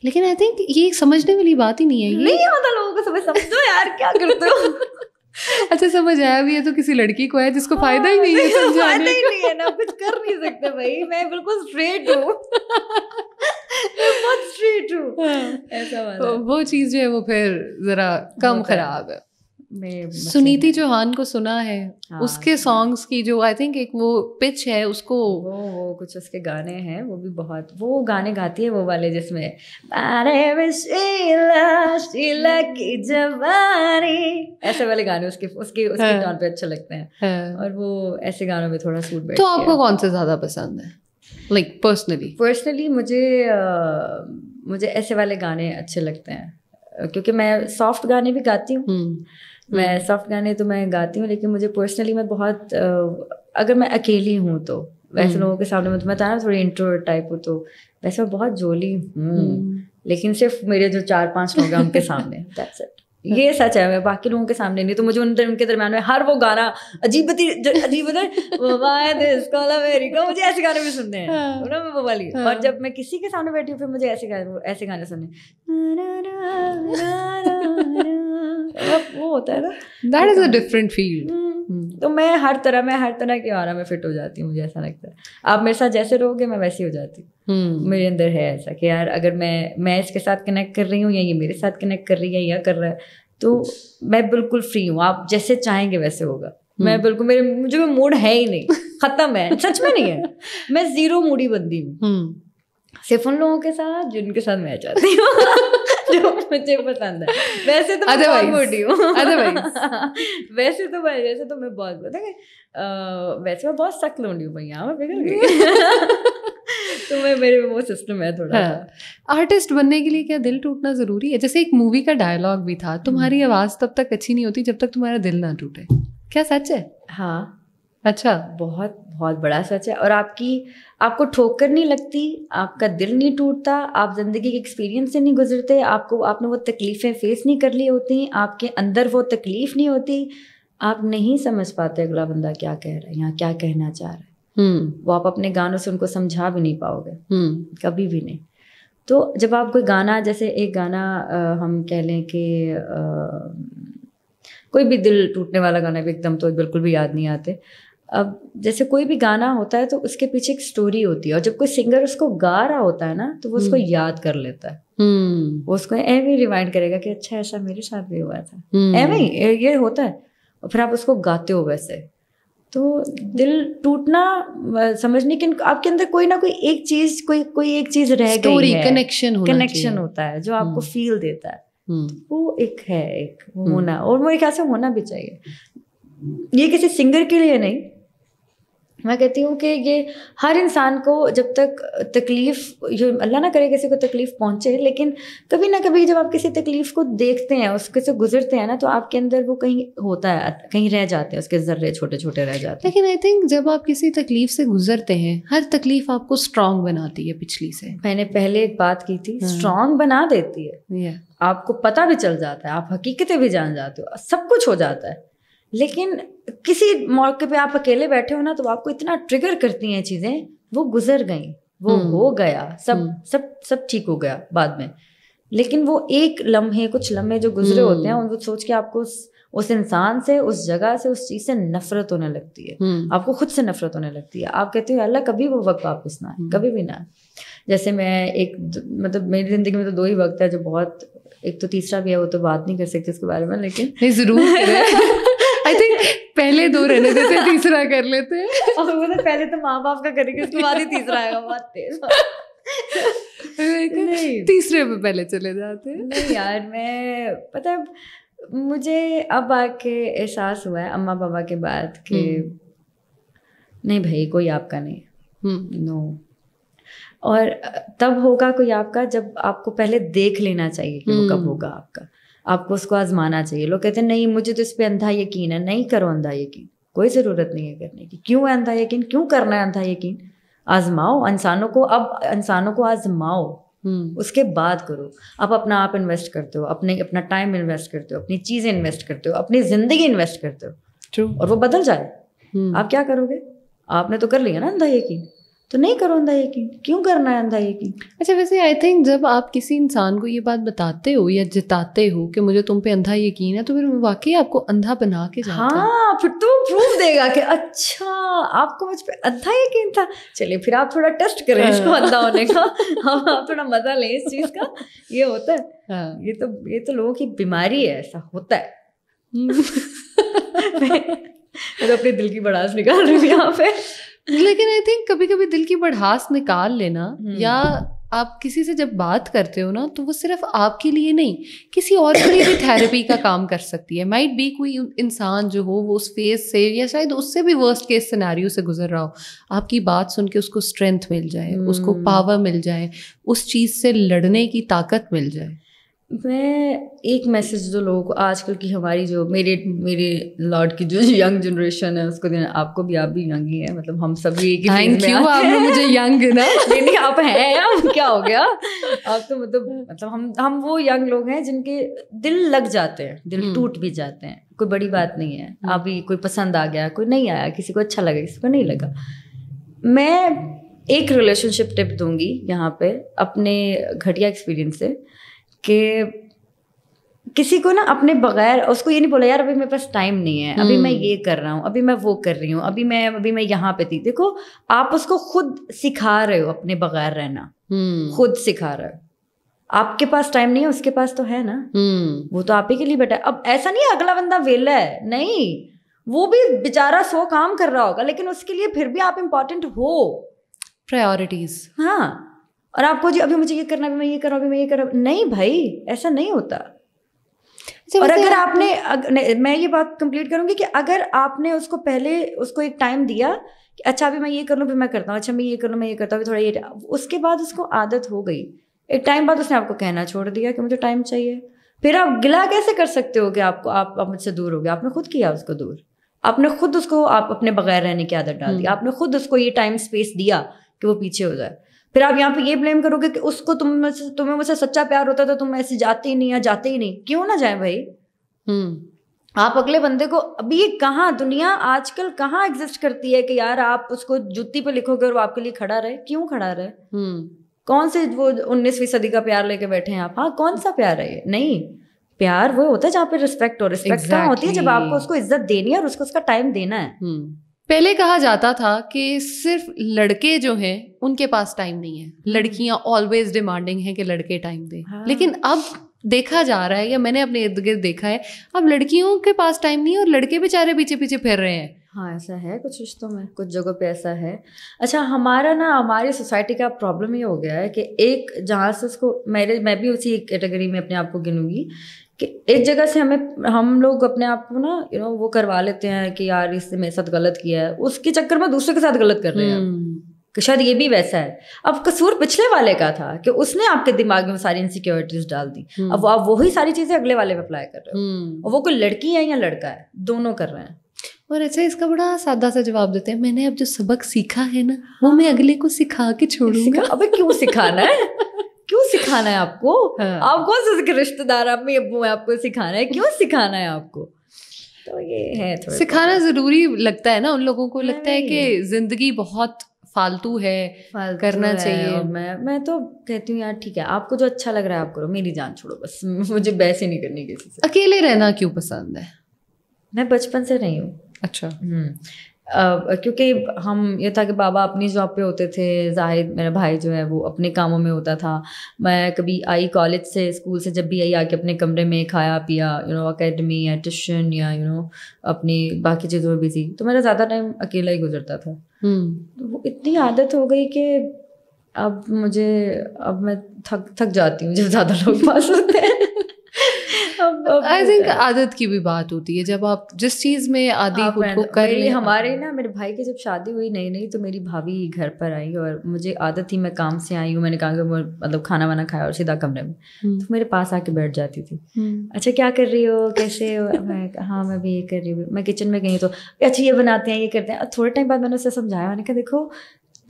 लेकिन आई थिंक ये समझने वाली बात ही नहीं है, ये नहीं होता लोगों को समझो यार, क्या करते हो। अच्छा, समझ आया भी है तो किसी लड़की को है जिसको फायदा ही नहीं है समझाने, फायदा ही नहीं है ना, कुछ कर नहीं सकते भाई, मैं बिल्कुल स्ट्रेट हूँ, बहुत स्ट्रेट हूँ, ऐसा वाला। वो चीज जो है वो फिर जरा कम खराब है। सुनीति चौहान को सुना है, उसके सॉन्ग्स की जो आई थिंक एक वो पिच है उसको, वो कुछ उसके गाने हैं, वो भी बहुत, वो गाने गाती है वो वाले जिसमें अरे शीला की जवानी, ऐसे वाले गाने उसके टोन पे अच्छे लगते हैं, और वो ऐसे गानों में थोड़ा सूट बैठती है। तो आपको कौन से ज्यादा पसंद है, लाइक पर्सनली? मुझे ऐसे वाले गाने अच्छे लगते हैं, क्योंकि मैं सॉफ्ट गाने भी गाती हूँ, मैं सॉफ्ट गाने तो मैं गाती हूँ, लेकिन मुझे पर्सनली मैं बहुत अगर मैं अकेली हूँ तो वैसे लोगों के सामने, मैं बताया ना थोड़ी इंट्रोवर्ट टाइप हूँ, तो वैसे मैं बहुत जोली हूँ, लेकिन सिर्फ मेरे जो 4-5 लोग हैं उनके सामने, दैट्स इट। ये सच है, मैं बाकी लोगों के सामने नहीं, तो मुझे उनके दरम्यान में हर वो गाना अजीब अमेरिका, मुझे ऐसे गाने भी सुनने हैं ना, मैं वो वाली। और जब मैं किसी के सामने बैठी हूँ फिर मुझे ऐसे गाने सुनने, वो होता है ना, that is a different field. तो मैं हर तरह के आरा में फिट हो जाती हूँ, मुझे ऐसा लगता है। आप मेरे साथ जैसे रहोगे मैं वैसी हो जाती हूँ। मेरे अंदर है ऐसा कि यार अगर मैं इसके साथ कनेक्ट कर रही हूँ, या ये मेरे साथ कनेक्ट कर रही है या कर रहा है, तो मैं बिल्कुल फ्री हूँ, आप जैसे चाहेंगे वैसे होगा। मैं बिल्कुल, मुझे मूड है ही नहीं, खत्म है, सच में नहीं है, मैं 0 मूडी बंदी हूँ, सिर्फ उन लोगों के साथ जिनके साथ मैं चाहती हूँ, जो मुझे पसंद है। वैसे तो मैं बहुत मोटी हूँ, वैसे तो मैं बहुत वैसे मैं बहुत सख्त लोंडी हूँ भैया, मैं बिगड़ गई। तो मेरे वो सिस्टम है थोड़ा। आर्टिस्ट बनने के लिए क्या दिल टूटना जरूरी है? जैसे एक मूवी का डायलॉग भी था, तुम्हारी आवाज तब तक अच्छी नहीं होती जब तक तुम्हारा दिल ना टूटे। क्या सच है? हाँ, अच्छा, बहुत बहुत बड़ा सच है। और आपको ठोकर नहीं लगती, आपका दिल नहीं टूटता, आप जिंदगी के एक्सपीरियंस से नहीं गुजरते, आपने वो तकलीफ़ें फेस नहीं कर ली होती, आपके अंदर वो तकलीफ़ नहीं होती, आप नहीं समझ पाते अगला बंदा क्या कह रहा है या क्या कहना चाह रहा है। वो आप अपने गानों से उनको समझा भी नहीं पाओगे, कभी भी नहीं। तो जब आप कोई गाना, जैसे एक गाना हम कह लें कि कोई भी दिल टूटने वाला गाना भी एकदम तो बिल्कुल भी याद नहीं आते। अब जैसे कोई भी गाना होता है तो उसके पीछे एक स्टोरी होती है, और जब कोई सिंगर उसको गा रहा होता है ना तो वो उसको याद कर लेता है, वो उसको ऐਵੇਂ रिवाइंड करेगा कि अच्छा ऐसा मेरे साथ भी हुआ था, ऐਵੇਂ ये होता है, और फिर आप उसको गाते हो वैसे। तो दिल टूटना समझने के आपके अंदर कोई ना कोई एक चीज, कोई एक चीज रह गई है, कनेक्शन होता है जो आपको फील देता है, वो एक होना, और मेरे ख्याल से होना भी चाहिए। ये किसी सिंगर के लिए नहीं, मैं कहती हूँ कि ये हर इंसान को, जब तक तकलीफ़, जो अल्लाह ना करे किसी को तकलीफ़ पहुँचे, लेकिन कभी ना कभी जब आप किसी तकलीफ़ को देखते हैं, उसके से गुजरते हैं ना, तो आपके अंदर वो कहीं होता है, कहीं रह जाते हैं, उसके ज़र्रे छोटे छोटे रह जाते हैं। लेकिन आई थिंक जब आप किसी तकलीफ़ से गुजरते हैं, हर तकलीफ़ आपको स्ट्रॉन्ग बनाती है पिछली से। मैंने पहले एक बात की थी, स्ट्रॉन्ग बना देती है, आपको पता भी चल जाता है, आप हकीकतें भी जान जाते हो, सब कुछ हो जाता है। लेकिन किसी मौके पे आप अकेले बैठे हो ना, तो आपको इतना ट्रिगर करती हैं चीज़ें, वो गुजर गई, वो हो गया, सब ठीक हो गया बाद में, लेकिन वो एक लम्हे, कुछ लम्हे जो गुजरे होते हैं, उनको सोच के आपको उस इंसान से, उस जगह से, उस चीज़ से नफरत होने लगती है, आपको खुद से नफरत होने लगती है। आप कहते हो अल्लाह कभी वो वक्त वापस ना आए, कभी भी ना। जैसे मैं मेरी ज़िंदगी में तो 2 ही वक्त है जो बहुत, एक तो तीसरा भी है, वो तो बात नहीं कर सकती उसके बारे में, लेकिन ज़रूर आई थिंक पहले 2 रहने देते, तीसरा कर लेते हैं। और वो तो पहले तो माँ बाप का करेंगे, उसके बाद ही तीसरा आएगा, बहुत तेज। नहीं। तीसरे पे पहले चले जाते हैं। नहीं यार, मैं पता है मुझे अब आके एहसास हुआ है अम्मा पापा के बाद कि नहीं भाई, कोई आपका नहीं, नो। और तब होगा कोई आपका जब आपको पहले देख लेना चाहिए कि वो कब होगा आपका, आपको उसको आजमाना चाहिए। लोग कहते हैं नहीं मुझे तो इस पे अंधा यकीन है, नहीं करो अंधा यकीन, कोई ज़रूरत नहीं है करने की। क्यों है अंधा यकीन, क्यों करना है अंधा यकीन? आजमाओ इंसानों को, अब इंसानों को आजमाओ, उसके बाद करो। आप अपना आप इन्वेस्ट करते हो, अपना टाइम इन्वेस्ट करते हो, अपनी चीज़ें इन्वेस्ट करते हो, अपनी ज़िंदगी इन्वेस्ट करते हो। ट्रू। और वो बदल जाए, आप क्या करोगे? आपने तो कर लिया ना अंधा यकीन, तो नहीं करो अंधा यकीन। क्यों करना है अंधा यकीन? अच्छा, वैसे आई थिंक जब आप किसी इंसान को ये बात बताते हो या जिताते हो कि मुझे तुम पे अंधा यकीन है, तो फिर वाकई आपको अंधा बना के जाता है। हाँ, फिर तो प्रूफ देगा कि अच्छा आपको मुझ पे अंधा यकीन था, चलिए फिर आप थोड़ा टेस्ट करें इसको अंधा होने का। हम आप थोड़ा मजा लें इस चीज का। ये होता है। ये तो लोगों की बीमारी है, ऐसा होता है। मैं तो अपने दिल की भड़ास निकाल रही हूँ यहाँ पे। लेकिन आई थिंक कभी कभी दिल की भड़ास निकाल लेना, या आप किसी से जब बात करते हो ना, तो वो सिर्फ आपके लिए नहीं, किसी और के लिए भी थेरेपी का काम कर सकती है। माइट बी कोई इंसान जो हो वो उस फेज से या शायद उससे भी वर्स्ट केस सिनेरियो से गुजर रहा हो, आपकी बात सुन के उसको स्ट्रेंथ मिल जाए, उसको पावर मिल जाए, उस चीज़ से लड़ने की ताकत मिल जाए। मैं एक मैसेज जो लोगों को आजकल की हमारी जो मेरे लॉर्ड की जो यंग जनरेशन है उसको देना, आपको भी, आप भी यंग ही है, मतलब हम सभी एक ही थैंक यू, आपने मुझे यंग ना नहीं आप हैं, आप क्या हो गया आप तो मतलब हम वो यंग लोग हैं जिनके दिल लग जाते हैं, दिल टूट भी जाते हैं, कोई बड़ी बात नहीं है। अभी कोई पसंद आ गया, कोई नहीं आया, किसी को अच्छा लगा, किसी को नहीं लगा। मैं एक रिलेशनशिप टिप दूंगी यहाँ पे अपने घटिया एक्सपीरियंस से, कि किसी को ना अपने बगैर उसको ये नहीं बोला यार अभी मेरे पास टाइम नहीं है, अभी मैं ये कर रहा हूँ, अभी मैं वो कर रही हूँ, अभी मैं यहाँ पे थी। देखो आप उसको खुद सिखा रहे हो अपने बगैर रहना, खुद सिखा रहे हो। आपके पास टाइम नहीं है, उसके पास तो है ना, वो तो आप ही के लिए बैठा है। अब ऐसा नहीं है अगला बंदा वेला है, नहीं, वो भी बेचारा 100 काम कर रहा होगा, लेकिन उसके लिए फिर भी आप इम्पोर्टेंट हो। प्रायोरिटीज। हाँ, और आपको जी अभी मुझे ये करना, अभी मैं ये कर रहा हूँ, अभी मैं ये कर रहा हूँ, नहीं भाई ऐसा नहीं होता। और अगर आपने, मैं ये बात कंप्लीट करूंगी कि अगर आपने उसको पहले उसको एक टाइम दिया कि अच्छा अभी मैं ये कर लूँ फिर मैं करता हूँ, अच्छा मैं ये कर लूँ मैं ये करता हूँ, थोड़ा ये, उसके बाद उसको आदत हो गई, एक टाइम बाद उसने आपको कहना छोड़ दिया कि मुझे टाइम चाहिए, फिर आप गिला कैसे कर सकते हो कि आप मुझसे दूर हो गए? आपने खुद किया उसको दूर, आपने खुद उसको आप अपने बगैर रहने की आदत डाल दी, आपने खुद उसको ये टाइम स्पेस दिया कि वो पीछे हो जाए। फिर आप यहाँ पे ये ब्लेम करोगे कि उसको तुम्हें मुझसे सच्चा प्यार होता था, तुम ऐसे जाते ही नहीं या जाते ही नहीं। क्यों ना जाए भाई? आप अगले बंदे को, अभी ये कहाँ दुनिया आजकल कहाँ एग्जिस्ट करती है कि यार आप उसको जुत्ती पे लिखोगे और वो आपके लिए खड़ा रहे? क्यों खड़ा रहे? कौन से वो 19वीं सदी का प्यार लेके बैठे हैं आप? हाँ, कौन सा प्यार है ये? नहीं, प्यार वो होता है जहाँ पे रिस्पेक्ट हो। रिस्पेक्ट कहाँ होती है? जब आपको उसको इज्जत देनी है और उसको उसका टाइम देना है। पहले कहा जाता था कि सिर्फ लड़के जो हैं उनके पास टाइम नहीं है, लड़कियां ऑलवेज डिमांडिंग हैं कि लड़के टाइम दें। लेकिन अब देखा जा रहा है, या मैंने अपने इर्द गिर्द देखा है, अब लड़कियों के पास टाइम नहीं है और लड़के बेचारे पीछे पीछे फिर रहे हैं। हाँ, ऐसा है कुछ रिश्तों में, कुछ जगहों पे ऐसा है। अच्छा, हमारी सोसाइटी का प्रॉब्लम ये हो गया है कि एक जहाँ से उसको मैं भी उसी कैटेगरी में अपने आप को गिनूंगी कि एक जगह से हम लोग अपने आप को ना वो करवा लेते हैं कि यार इसने मेरे साथ गलत किया है, उसके चक्कर में दूसरे के साथ गलत कर रहे हैं कि शायद ये भी वैसा है। अब कसूर पिछले वाले का था कि उसने आपके दिमाग में सारी इनसिक्योरिटीज डाल दी, अब आप वही सारी चीजें अगले वाले पे अप्लाई कर रहे हो, और वो कोई लड़की है या लड़का है, दोनों कर रहे हैं। और अच्छा, इसका बड़ा सादा सा जवाब देते हैं, मैंने अब जो सबक सीखा है ना वो मैं अगले को सिखा के छोड़ूंगा। अबे क्यों सिखाना है? क्यों सिखाना है आपको? आप कौन से रिश्तेदार अम्मी अब्बू है आपको सिखाना है? क्यों सिखाना है आपको? तो ये है थोड़ा सिखाना जरूरी लगता है ना उन लोगों को, लगता है कि जिंदगी बहुत फालतू है, करना चाहिए। और मैं तो कहती हूँ यार ठीक है, आपको जो अच्छा लग रहा है आप करो, मेरी जान छोड़ो बस, मुझे बहस ही नहीं करनी किसी से। अकेले रहना क्यों पसंद है? मैं बचपन से नहीं हूँ। अच्छा। क्योंकि हम ये था कि बाबा अपनी जॉब पे होते थे, जाहिद मेरा भाई जो है वो अपने कामों में होता था, मैं कभी आई कॉलेज से स्कूल से जब भी आई आके अपने कमरे में खाया पिया, एकेडमी या ट्यूशन या अपनी बाकी चीज़ों में बिजी, तो मेरा ज़्यादा टाइम अकेला ही गुजरता था। तो वो इतनी आदत हो गई कि अब मैं थक जाती हूँ जब ज़्यादा लोग पास होते हैं। आई थिंक आदत की भी बात होती है, जब आप जिस चीज़ में आदी खुद को कर ले। हमारे ना मेरे भाई की जब शादी हुई नई तो मेरी भाभी घर पर आई और मुझे आदत थी, मैं काम से आई हूँ, मैंने कहा कि मतलब खाना वाना खाया और सीधा कमरे में, तो मेरे पास आके बैठ जाती थी। अच्छा क्या कर रही हो, कैसे हो? मैं हाँ मैं भी ये कर रही हूँ। मैं किचन में गई तो अच्छा ये बनाते हैं, ये करते हैं। थोड़े टाइम बाद मैंने उसे समझाया, मैंने कहा देखो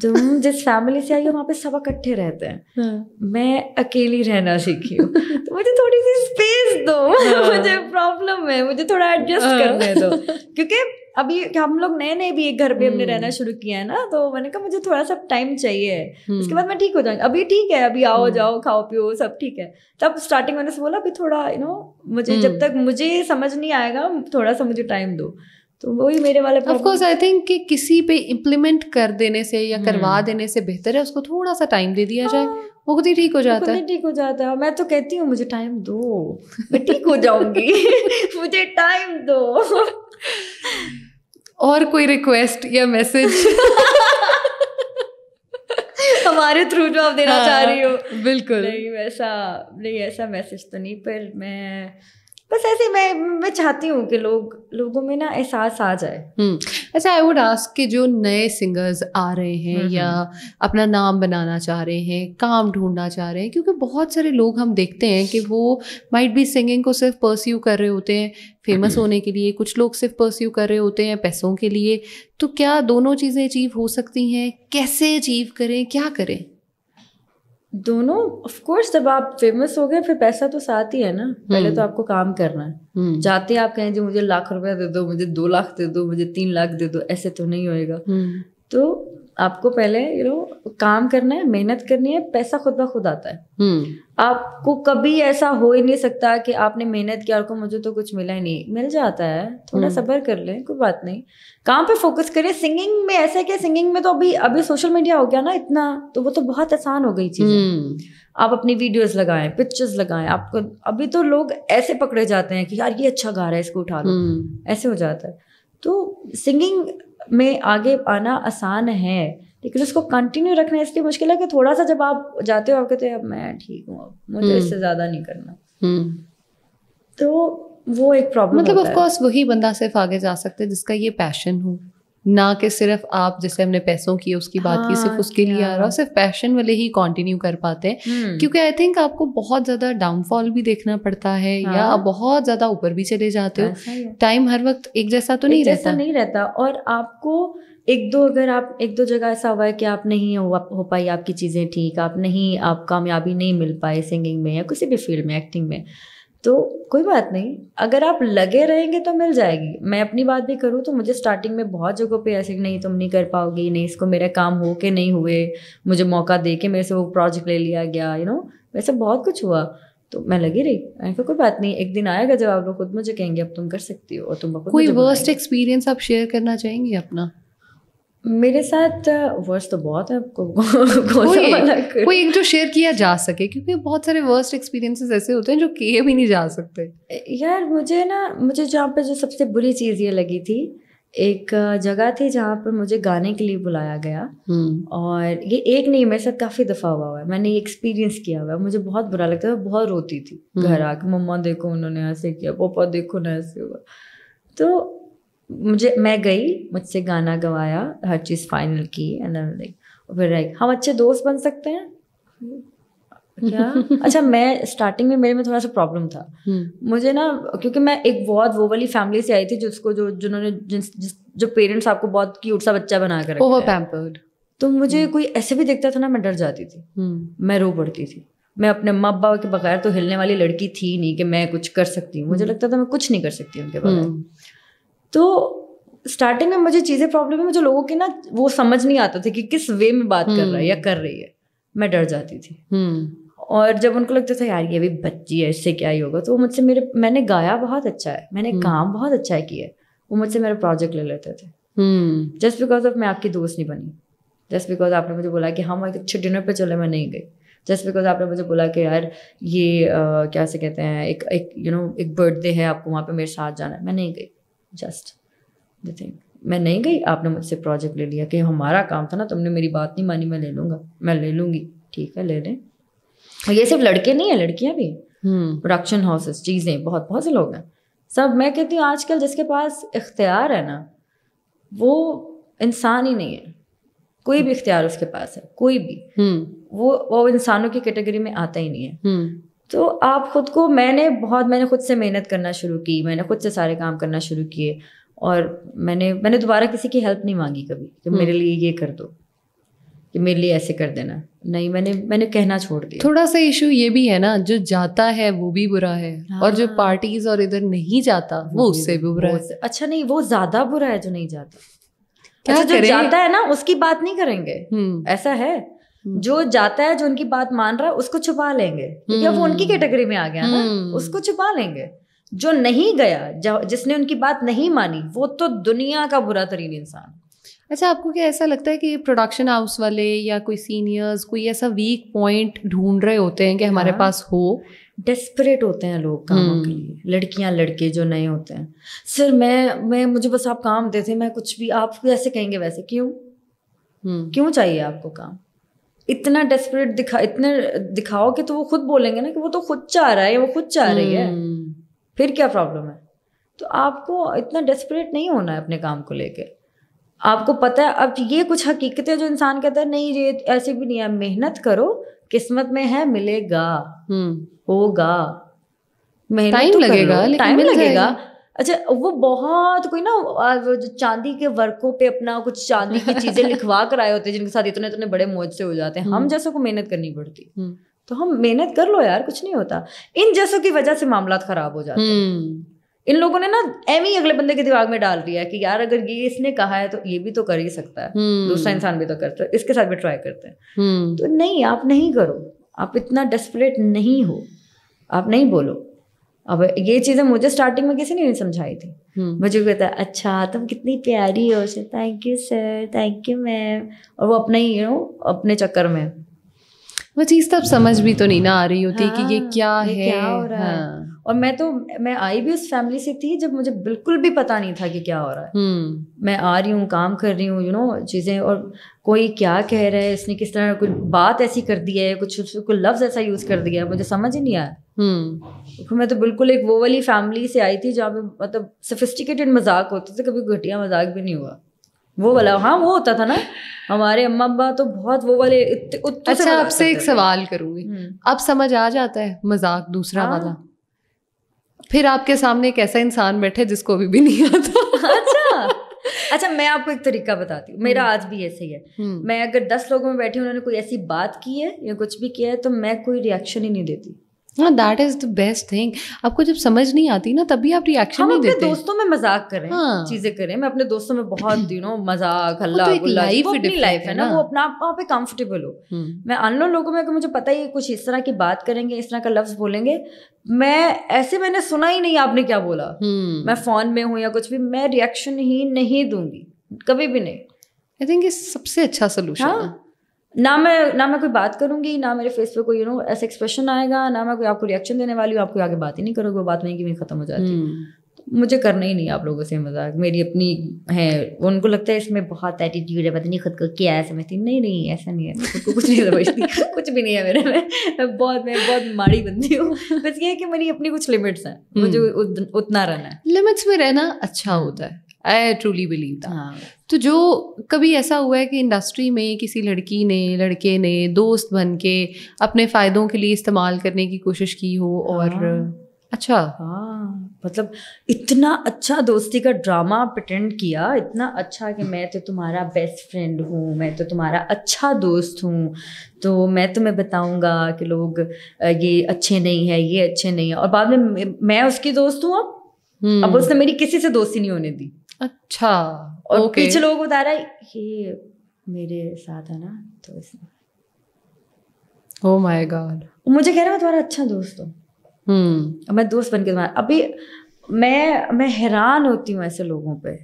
तुम जिस फैमिली से आई हो वहाँ पे सब इकट्ठे रहते हैं, मैं अकेली रहना सीखी हूँ, तो मुझे थोड़ी सी स्पेस दो। मुझे प्रॉब्लम है, मुझे थोड़ा एडजस्ट करने दो, क्योंकि अभी हम लोग नए भी एक घर पे हमने रहना शुरू किया है ना, तो मैंने कहा मुझे थोड़ा सा टाइम चाहिए, उसके बाद मैं ठीक हो जाऊंगी। अभी ठीक है, अभी आओ जाओ खाओ पियो सब ठीक है। तब स्टार्टिंग मैंने बोला अभी थोड़ा मुझे जब तक मुझे समझ नहीं आएगा थोड़ा सा मुझे टाइम दो, तो वही मेरे वाले ऑफ कोर्स आई थिंक कि किसी पे इम्प्लीमेंट कर देने से या करवा देने से बेहतर है उसको थोड़ा सा टाइम दे दिया जाए, वो खुद ही ठीक हो जाता है। ठीक हो जाता है। मैं तो कहती हूँ मुझे टाइम दो, मैं ठीक हो जाऊंगी। मुझे टाइम दो। और कोई रिक्वेस्ट या मैसेज हमारे थ्रू जो आप देना चाह रही हो? बिल्कुल नहीं ऐसा मैसेज तो नहीं, पर मैं बस ऐसे मैं चाहती हूँ कि लोगों में ना एहसास आ जाए। अच्छा, आई वुड आस्क कि जो नए सिंगर्स आ रहे हैं या अपना नाम बनाना चाह रहे हैं, काम ढूंढना चाह रहे हैं, क्योंकि बहुत सारे लोग हम देखते हैं कि वो माइट बी सिंगिंग को सिर्फ परस्यू कर रहे होते हैं फेमस होने के लिए, कुछ लोग सिर्फ परस्यू कर रहे होते हैं पैसों के लिए, तो क्या दोनों चीज़ें अचीव हो सकती हैं? कैसे अचीव करें, क्या करें? दोनों ऑफ कोर्स, जब आप फेमस हो गए फिर पैसा तो साथ ही है ना। पहले तो आपको काम करना है। जाते आप कहें जो मुझे ₹1,00,000 दे दो, मुझे 2 लाख दे दो, मुझे 3 लाख दे दो, ऐसे तो नहीं होएगा। तो आपको पहले काम करना है, मेहनत करनी है, पैसा खुद ब खुद आता है। आपको कभी ऐसा हो ही नहीं सकता कि आपने मेहनत किया और को मुझे तो कुछ मिला ही नहीं, मिल जाता है। थोड़ा सब्र कर ले, कोई बात नहीं, काम पे फोकस करिए। सिंगिंग में ऐसा है कि सिंगिंग में तो अभी सोशल मीडिया हो गया ना इतना, तो वो तो बहुत आसान हो गई चीजें। आप अपनी वीडियोस लगाएं, पिक्चर्स लगाएं, आपको अभी तो लोग ऐसे पकड़े जाते हैं कि यार ये अच्छा गा रहा है, इसको उठा लो, ऐसे हो जाता है। तो सिंगिंग में आगे आना आसान है, लेकिन उसको कंटिन्यू रखना इसलिए मुश्किल है कि थोड़ा सा जब आप जाते हो आप कहते हैं अब मैं ठीक हूँ, मुझे इससे ज्यादा नहीं करना, तो वो एक प्रॉब्लम मतलब ऑफ कोर्स वही बंदा सिर्फ आगे जा सकता है जिसका ये पैशन हो, ना कि सिर्फ आप जैसे हमने पैसों की उसकी बात की सिर्फ उसके लिए आ रहा हो, सिर्फ पैशन वाले ही कंटिन्यू कर पाते हैं। क्योंकि आई थिंक आपको बहुत ज़्यादा डाउनफॉल भी देखना पड़ता है, या आप बहुत ज़्यादा ऊपर भी चले जाते हो। टाइम हर वक्त एक जैसा तो नहीं रहता। और आपको एक दो जगह ऐसा हुआ है कि आप नहीं हो पाई आपकी चीज़ें ठीक, आप कामयाबी नहीं मिल पाए सिंगिंग में या किसी भी फील्ड में, एक्टिंग में, तो कोई बात नहीं, अगर आप लगे रहेंगे तो मिल जाएगी। मैं अपनी बात भी करूँ तो मुझे स्टार्टिंग में बहुत जगहों पे ऐसे नहीं तुम नहीं कर पाओगी, नहीं इसको मेरा काम हो के नहीं हुए, मुझे मौका दे के मेरे से वो प्रोजेक्ट ले लिया गया, वैसे बहुत कुछ हुआ, तो मैं लगी रही। मैंने कोई बात नहीं, एक दिन आएगा जब आप लोग खुद मुझे कहेंगे अब तुम कर सकती हो, और तुम कोई वर्स्ट एक्सपीरियंस आप शेयर करना चाहेंगे अपना? मेरे साथ वर्स्ट तो बहुत है, आपको कोई एक जो शेयर किया जा सके, क्योंकि बहुत सारे वर्स्ट एक्सपीरियंसेस ऐसे होते हैं जो किए भी नहीं जा सकते। यार मुझे जहाँ पे जो सबसे बुरी चीज़ ये लगी थी, एक जगह थी जहाँ पर मुझे गाने के लिए बुलाया गया, और ये एक नहीं मेरे साथ काफ़ी दफ़ा हुआ है, मैंने ये एक्सपीरियंस किया हुआ है। मुझे बहुत बुरा लगता था, बहुत रोती थी घर आके, मम्मा देखो उन्होंने ऐसे किया, पापा देखो ना ऐसे हुआ। तो मैं गई, मुझसे गाना गवाया, हर चीज़ फाइनल की, एंड फिर हम अच्छे दोस्त बन सकते हैं क्या? अच्छा, मैं स्टार्टिंग में मेरे में थोड़ा सा प्रॉब्लम था, मुझे ना, क्योंकि मैं एक बहुत वो वाली फैमिली से आई थी जिन्होंने जो पेरेंट्स आपको बहुत क्यूट सा बच्चा बना कर रखा है, तो मुझे कोई ऐसे भी देखता था ना, मैं डर जाती थी, मैं रो पड़ती थी। मैं अपने माँ बाप के बगैर तो हिलने वाली लड़की थी नहीं कि मैं कुछ कर सकती हूँ, मुझे लगता था मैं कुछ नहीं कर सकती उनके बगैर। तो स्टार्टिंग में मुझे चीज़ें प्रॉब्लम है, मुझे लोगों की ना वो समझ नहीं आता था कि किस वे में बात कर रहा है या कर रही है, मैं डर जाती थी। और जब उनको लगता था यार ये भी बच्ची है, इससे क्या ही होगा, तो वो मुझसे मैंने गाया बहुत अच्छा है, मैंने काम बहुत अच्छा है किया है, वो मुझसे मेरा प्रोजेक्ट ले लेते थे, जस्ट बिकॉज ऑफ मैं आपकी दोस्त नहीं बनी, जस्ट बिकॉज आपने मुझे बोला कि हम एक अच्छे डिनर पे चले, मैं नहीं गई, जस्ट बिकॉज आपने मुझे बोला कि यार ये क्या से कहते हैं, एक बर्थडे है, आपको वहाँ पे मेरे साथ जाना है, मैं नहीं गई, जस्ट द थिंग। मैं नहीं गई, आपने मुझसे प्रोजेक्ट ले लिया कि हमारा काम था ना, तुमने मेरी बात नहीं मानी, मैं ले लूँगा, मैं ले लूँगी, ठीक है ले लें। और ये सिर्फ लड़के नहीं है, लड़कियाँ भी, प्रोडक्शन हाउसेस, चीज़ें, बहुत बहुत से लोग हैं सब। मैं कहती हूँ आजकल जिसके पास इख्तियार है ना, वो इंसान ही नहीं है, कोई भी इख्तियार उसके पास है, कोई भी, वो इंसानों की कैटेगरी में आता ही नहीं है। तो आप खुद को, मैंने खुद से मेहनत करना शुरू की, मैंने खुद से सारे काम करना शुरू किए, और मैंने दोबारा किसी की हेल्प नहीं मांगी कभी कि मेरे लिए ये कर दो, कि मेरे लिए ऐसे कर देना, नहीं, मैंने कहना छोड़ दिया। थोड़ा सा इशू ये भी है ना, जो जाता है वो भी बुरा है, और जो पार्टीज और इधर नहीं जाता वो उससे भी बुरा है। अच्छा नहीं, वो ज्यादा बुरा है जो नहीं जाता। अच्छा, जो जाता है ना उसकी बात नहीं करेंगे, ऐसा है, जो जाता है, जो उनकी बात मान रहा है, उसको छुपा लेंगे, क्योंकि वो उनकी कैटेगरी में आ गया ना, उसको छुपा लेंगे। जो नहीं गया, जिसने उनकी बात नहीं मानी, वो तो दुनिया का बुरा तरीन इंसान। अच्छा, आपको क्या ऐसा लगता है कि प्रोडक्शन हाउस वाले या कोई सीनियर्स कोई ऐसा वीक पॉइंट ढूंढ रहे होते हैं कि हमारे पास हो? डेस्परेट होते हैं लोग कामों के लिए, लड़कियां लड़के जो नए होते हैं, सर मुझे बस आप काम देते, मैं कुछ भी, आप ऐसे कहेंगे वैसे, क्यों चाहिए आपको काम? इतना डेस्परेट इतने दिखाओगे तो वो खुद बोलेंगे ना कि वो तो खुद चाह रहा है, वो खुद चाह रही है, फिर क्या प्रॉब्लम है? तो आपको इतना डेस्परेट नहीं होना है अपने काम को लेके। आपको पता है, अब ये कुछ हकीकतें जो इंसान कहता है नहीं ये ऐसे भी नहीं है, मेहनत करो, किस्मत में है, मिलेगा, होगा, टाइम लगेगा, टाइम लगेगा। अच्छा, वो बहुत कोई ना, वो जो चांदी के वर्कों पे अपना कुछ चांदी की चीजें लिखवा कर आए होते हैं, जिनके साथ इतने इतने बड़े मौज से हो जाते हैं, हम जैसों को मेहनत करनी पड़ती, तो हम मेहनत कर लो यार, कुछ नहीं होता। इन जैसों की वजह से मामला खराब हो जाते हैं। इन लोगों ने ना एमी अगले बंदे के दिमाग में डाल दिया है कि यार अगर ये इसने कहा है तो ये भी तो कर ही सकता है, दूसरा इंसान भी तो करता है, इसके साथ भी ट्राई करते हैं। तो नहीं, आप नहीं करो, आप इतना डेस्परेट नहीं हो, आप नहीं बोलो। अब ये चीजें मुझे स्टार्टिंग में किसी ने नहीं समझाई थी। मुझे कहता है अच्छा तुम कितनी प्यारी हो, thank you sir, thank you ma'am, और वो अपना ही अपने चक्कर में वो चीज़ तब समझ भी तो नहीं ना आ रही होती कि ये क्या है, क्या हो रहा है। और मैं आई भी उस फैमिली से थी जब मुझे बिल्कुल भी पता नहीं था कि क्या हो रहा है। मैं आ रही हूँ, काम कर रही हूँ, चीज़ें, और कोई क्या कह रहा है, इसने किस तरह कोई बात ऐसी कर दी है, कोई लफ्ज़ ऐसा यूज़ कर दिया है, मुझे समझ ही नहीं आया। मैं तो बिल्कुल एक वो वाली फैमिली से आई थी जहाँ पे मतलब सोफिस्टिकेटेड मजाक होते थे, कभी घटिया मजाक भी नहीं हुआ, वो वाला। हाँ, वो होता था ना, हमारे अम्मा अब्बा तो बहुत वो वाले। अच्छा, आपसे एक सवाल करूंगी, अब समझ आ जाता है मजाक दूसरा वाला? फिर आपके सामने एक ऐसा इंसान बैठे जिसको भी नहीं आता। अच्छा, मैं आपको एक तरीका बताती हूँ, मेरा आज भी ऐसे ही है। मैं अगर 10 लोगों में बैठी, उन्होंने कोई ऐसी बात की है या कुछ भी किया है, तो मैं कोई रिएक्शन ही नहीं देती। हाँ, that is the best thing. आपको जब समझ नहीं आती ना, तभी आप रिएक्शन नहीं देते। अपने दोस्तों में मजाक करें, चीजें करें, मैं अपने दोस्तों में बहुत मजाक, हल्ला गुल्ला, वो अपनी लाइफ है ना, वो अपना वहाँ पे कंफर्टेबल हो। मैं अननोन लोगों में अगर मुझे पता है कुछ इस तरह की बात करेंगे, इस तरह का लफ्ज बोलेंगे, मैंने सुना ही नहीं आपने क्या बोला, मैं फोन में हूँ या कुछ भी, मैं रिएक्शन ही नहीं दूंगी, कभी भी नहीं। आई थिंक ये सबसे अच्छा सोल्यूशन है। ना मैं कोई बात करूंगी, ना मेरे फेस पे कोई ऐसा एक्सप्रेशन आएगा, ना मैं कोई आपको रिएक्शन देने वाली हूँ, आपको आगे बात ही नहीं करोगे, वो बात वहीं की वहीं खत्म हो जाती है। तो मुझे करना ही नहीं आप लोगों से मजाक, मेरी अपनी है। उनको लगता है इसमें बहुत एटीट्यूड है, पता नहीं खुद को क्या है समझती। नहीं, ऐसा नहीं है, खुद को कुछ नहीं समझती, कुछ भी नहीं है मेरे में। मैं बहुत माड़ी बंदी हूँ। बस ये है कि मेरी अपनी कुछ लिमिट्स हैं, मुझे उतना रहना है। लिमिट्स में रहना अच्छा होता है, आई ट्रूली बिलीव दैट। तो जो कभी ऐसा हुआ है कि इंडस्ट्री में किसी लड़की ने, लड़के ने दोस्त बन के अपने फ़ायदों के लिए इस्तेमाल करने की कोशिश की हो? और अच्छा, मतलब इतना अच्छा दोस्ती का ड्रामा प्रिटेंड किया, इतना अच्छा कि मैं तो तुम्हारा बेस्ट फ्रेंड हूँ, मैं तो तुम्हारा अच्छा दोस्त हूँ, तो मैं तुम्हें बताऊँगा कि लोग ये अच्छे नहीं है, ये अच्छे नहीं है, और बाद में मैं उसकी दोस्त हूँ। अब उसने मेरी किसी से दोस्ती नहीं होने दी। अच्छा, और पीछे लोग बता रहा है ये मेरे साथ है ना, तो इसमें ओह माय गॉड, मुझे कह रहा है मैं तुम्हारा अच्छा दोस्त हूँ। मैं दोस्त बन के तुम्हारा, अभी मैं हैरान होती हूँ ऐसे लोगों पे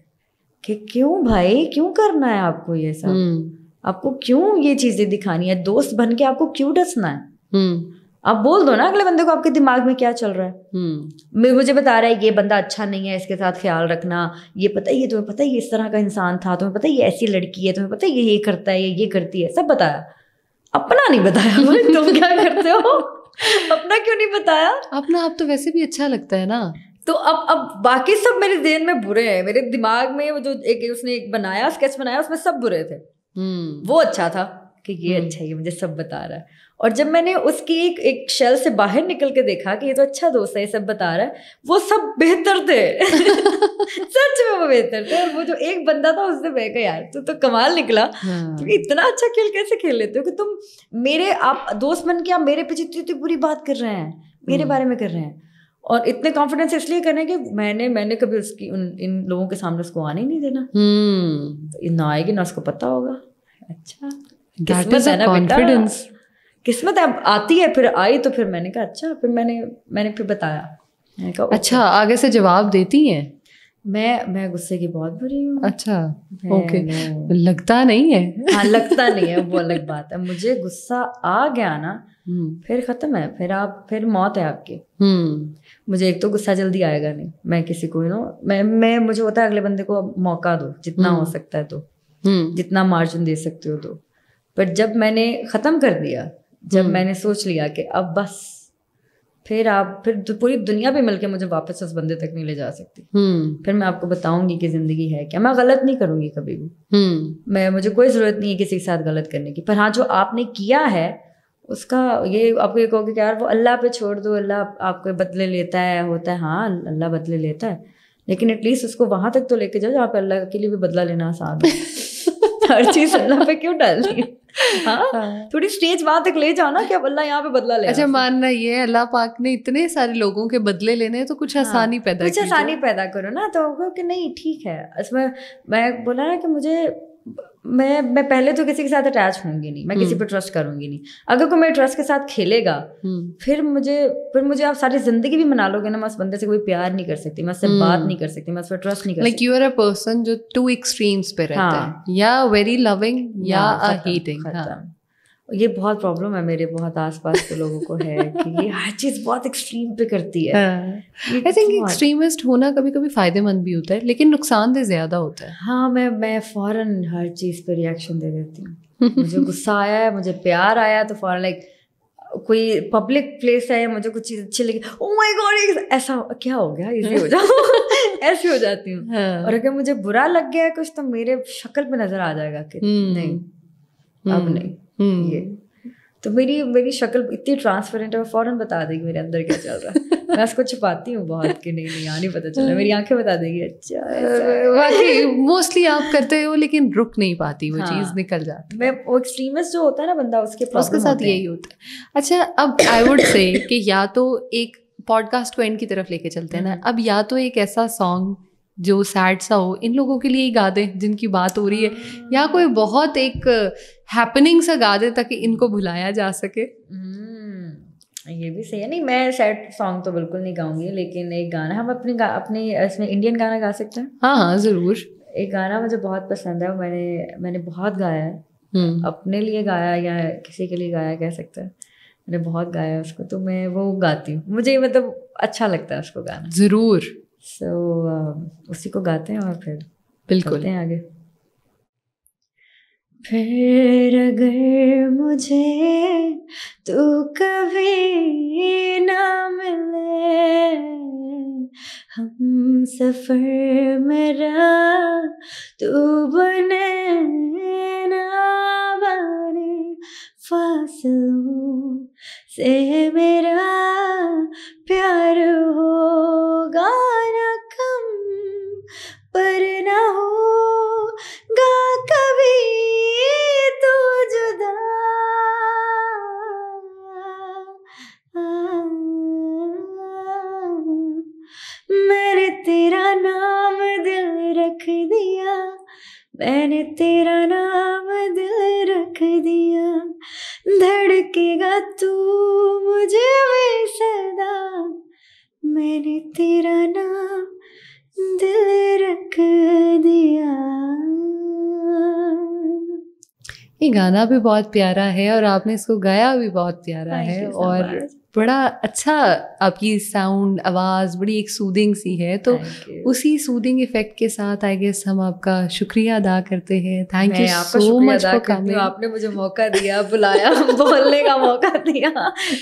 कि क्यों भाई, क्यों करना है आपको ये सब, आपको क्यों ये चीजें दिखानी है, दोस्त बन के आपको क्यों डसना है? आप बोल दो ना अगले बंदे को आपके दिमाग में क्या चल रहा है। मुझे बता रहा है ये बंदा अच्छा नहीं है, इसके साथ ख्याल रखना, ये पता है ये तुम्हें पता है ये इस तरह का इंसान था, तुम्हें पता है ये ऐसी लड़की है, तुम्हें पता है ये करता है, ये करती है, सब बताया, अपना नहीं बताया। तुम क्या करते हो, अपना क्यों नहीं बताया? अपना आप तो वैसे भी अच्छा लगता है ना। तो अब बाकी सब मेरे ज़हन में बुरे हैं, मेरे दिमाग में वो जो उसने एक बनाया स्केच बनाया उसमें सब बुरे थे। वो अच्छा था कि ये अच्छा है, ये मुझे सब बता रहा है। और जब मैंने उसकी एक शेल से बाहर निकल के देखा कि ये तो अच्छा दोस्त है, ये सब बता रहा है, वो सब बेहतर थे। सच में वो बेहतर थे। और वो जो एक बंदा था उससे मैं कहा यार तू तो कमाल निकला, तुम इतना अच्छा खेल कैसे खेल लेते हो कि तुम मेरे आप दोस्त बन के आप मेरे पीछे इतनी बुरी बात कर रहे हैं, मेरे बारे में कर रहे हैं, और इतने कॉन्फिडेंस इसलिए करने कि मैंने कभी उसकी इन लोगों के सामने उसको आने ही नहीं देना। तो ना आएगी ना उसको पता होगा। अच्छा किस्मत है ना बेटा, किस्मत अब आती है। फिर आई तो फिर मैंने कहा अच्छा, फिर मैंने फिर बताया, मैंने कहा अच्छा आगे से जवाब देती हैं? मैं गुस्से की बहुत बुरी हूँ। अच्छा ओके, लगता नहीं है। हाँ लगता नहीं है, वो अलग बात है। मुझे गुस्सा आ गया ना फिर खत्म है, फिर मौत है आपकी। मुझे एक तो गुस्सा जल्दी आएगा नहीं, मैं किसी को मैं मुझे होता है अगले बंदे को मौका दो जितना हो सकता है, तो जितना मार्जिन दे सकते हो दो। पर जब मैंने ख़त्म कर दिया, जब मैंने सोच लिया कि अब बस, फिर तो पूरी दुनिया भी मिलके मुझे वापस उस बंदे तक नहीं ले जा सकती। फिर मैं आपको बताऊंगी कि ज़िंदगी है क्या। मैं गलत नहीं करूंगी कभी भी, मुझे कोई ज़रूरत नहीं है किसी के साथ गलत करने की। पर हाँ, जो आपने किया है उसका ये आपको ये कहोगे कि यार वो अल्लाह पे छोड़ दो, अल्लाह आपको बदले लेता है, होता है। हाँ अल्लाह बदले लेता है, लेकिन एटलीस्ट उसको वहां तक तो लेके जाओ जहाँ पे अल्लाह के लिए भी बदला लेना आसान है। हर चीज अल्लाह पे क्यों डालनी है? हाँ थोड़ी स्टेज वहां तक ले जाओ ना कि अब अल्लाह यहाँ पे बदला ले। अच्छा मानना ये है अल्लाह पाक ने इतने सारे लोगों के बदले लेने हैं, तो कुछ आसानी पैदा कुछ आसानी पैदा करो ना। तो कि नहीं ठीक है, इसमें मैं बोला ना कि मुझे मैं पहले तो किसी के साथ अटैच होंगी नहीं, मैं किसी पर ट्रस्ट करूंगी नहीं। अगर कोई मेरे ट्रस्ट के साथ खेलेगा फिर मुझे आप सारी जिंदगी भी मना लोगे ना, मैं उस बंदे से कोई प्यार नहीं कर सकती, मैं उससे बात नहीं कर सकती, मैं उस पर ट्रस्ट नहीं कर सकती। Like you are a person जो टू एक्सट्रीम्स पे रहता है, या वेरी लविंग या हेटिंग। ये बहुत प्रॉब्लम है मेरे बहुत आसपास के लोगों को है कि ये हर चीज बहुत एक्सट्रीम पे करती है। आई थिंक एक्सट्रीमिस्ट होना कभी कभी फायदेमंद भी होता है, लेकिन नुकसानदेह ज्यादा होता है। हाँ मैं फौरन हर चीज पे रिएक्शन दे देती हूँ। मुझे गुस्सा आया है, मुझे प्यार आया तो फौरन लाइक कोई पब्लिक प्लेस है, मुझे कुछ चीज अच्छी लगी, ओह माय गॉड ऐसा क्या हो गया, इजी हो जाओ। ऐसी हो जाती हूँ। और अगर मुझे बुरा लग गया कुछ तो मेरे शक्ल पे नजर आ जाएगा कि नहीं अब नहीं। ये तो मेरी शक्ल इतनी ट्रांसपेरेंट है, फौरन बता देगी मेरे अंदर क्या चल रहा है। मैं उसको छुपाती हूँ बहुत कि नहीं यहाँ नहीं पता चला, मेरी आंखें बता देगी। अच्छा बाकी मोस्टली आप करते हो लेकिन रुक नहीं पाती वो चीज़, निकल जाती। मैं वो एक्सट्रीमिस्ट जो होता है ना बंदा, उसके साथ यही होता है। अच्छा अब आई वुड से कि या तो एक पॉडकास्ट को एंड की तरफ लेके चलते हैं ना, अब या तो एक ऐसा सॉन्ग जो सैड सा हो, इन लोगों के लिए ही गा दे जिनकी बात हो रही है, या कोई बहुत एक हैपनिंग सा गा दे ताकि इनको भुलाया जा सके। ये भी सही है। नहीं मैं सैड सॉन्ग तो बिल्कुल नहीं गाऊंगी, लेकिन एक गाना हम अपने इसमें इंडियन गाना गा सकते हैं। हाँ ज़रूर। एक गाना मुझे बहुत पसंद है, मैंने बहुत गाया है, अपने लिए गाया या किसी के लिए गाया कह सकते हैं, मैंने बहुत गाया है उसको, तो मैं वो गाती हूँ, मुझे मतलब अच्छा लगता है उसको गाना। ज़रूर। उसी को गाते हैं और फिर बिल्कुल चलते हैं आगे। फिर अगर मुझे तू कभी ना मिले, हम सफर मेरा तू बने ना बने, फासलों से मेरा प्यार होगा ना कम, पर ना होगा कभी तू जुदा। मैंने तेरा नाम दिल रख दिया, मैंने तेरा नाम दिल रख दिया, धड़केगा तू मुझे भी सदा, मैंने तेरा नाम दिल रख दिया। ये गाना भी बहुत प्यारा है और आपने इसको गाया भी बहुत प्यारा है और बड़ा अच्छा आपकी साउंड आवाज़ बड़ी एक सूदिंग सी है, तो उसी सूदिंग इफेक्ट के साथ आई गेस हम आपका शुक्रिया अदा करते हैं। Thank you so much for coming. आपने मुझे मौका दिया, बुलाया, बोलने का मौका दिया,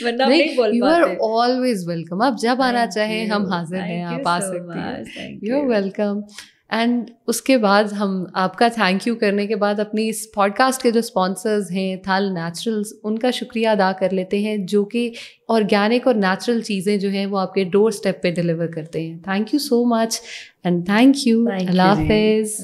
वरना नहीं बोल पाते। यू आर ऑलवेज वेलकम, आप जब आना चाहें हम हाजिर हैं, आप आ सकते हैं। You are welcome. एंड उसके बाद हम आपका थैंक यू करने के बाद अपनी इस पॉडकास्ट के जो स्पॉन्सर्स हैं थल नेचुरल्स, उनका शुक्रिया अदा कर लेते हैं, जो कि ऑर्गेनिक और नेचुरल चीज़ें जो हैं वो आपके डोर स्टेप पे डिलीवर करते हैं। Thank you so much and thank you. अल्लाह हाफिज़।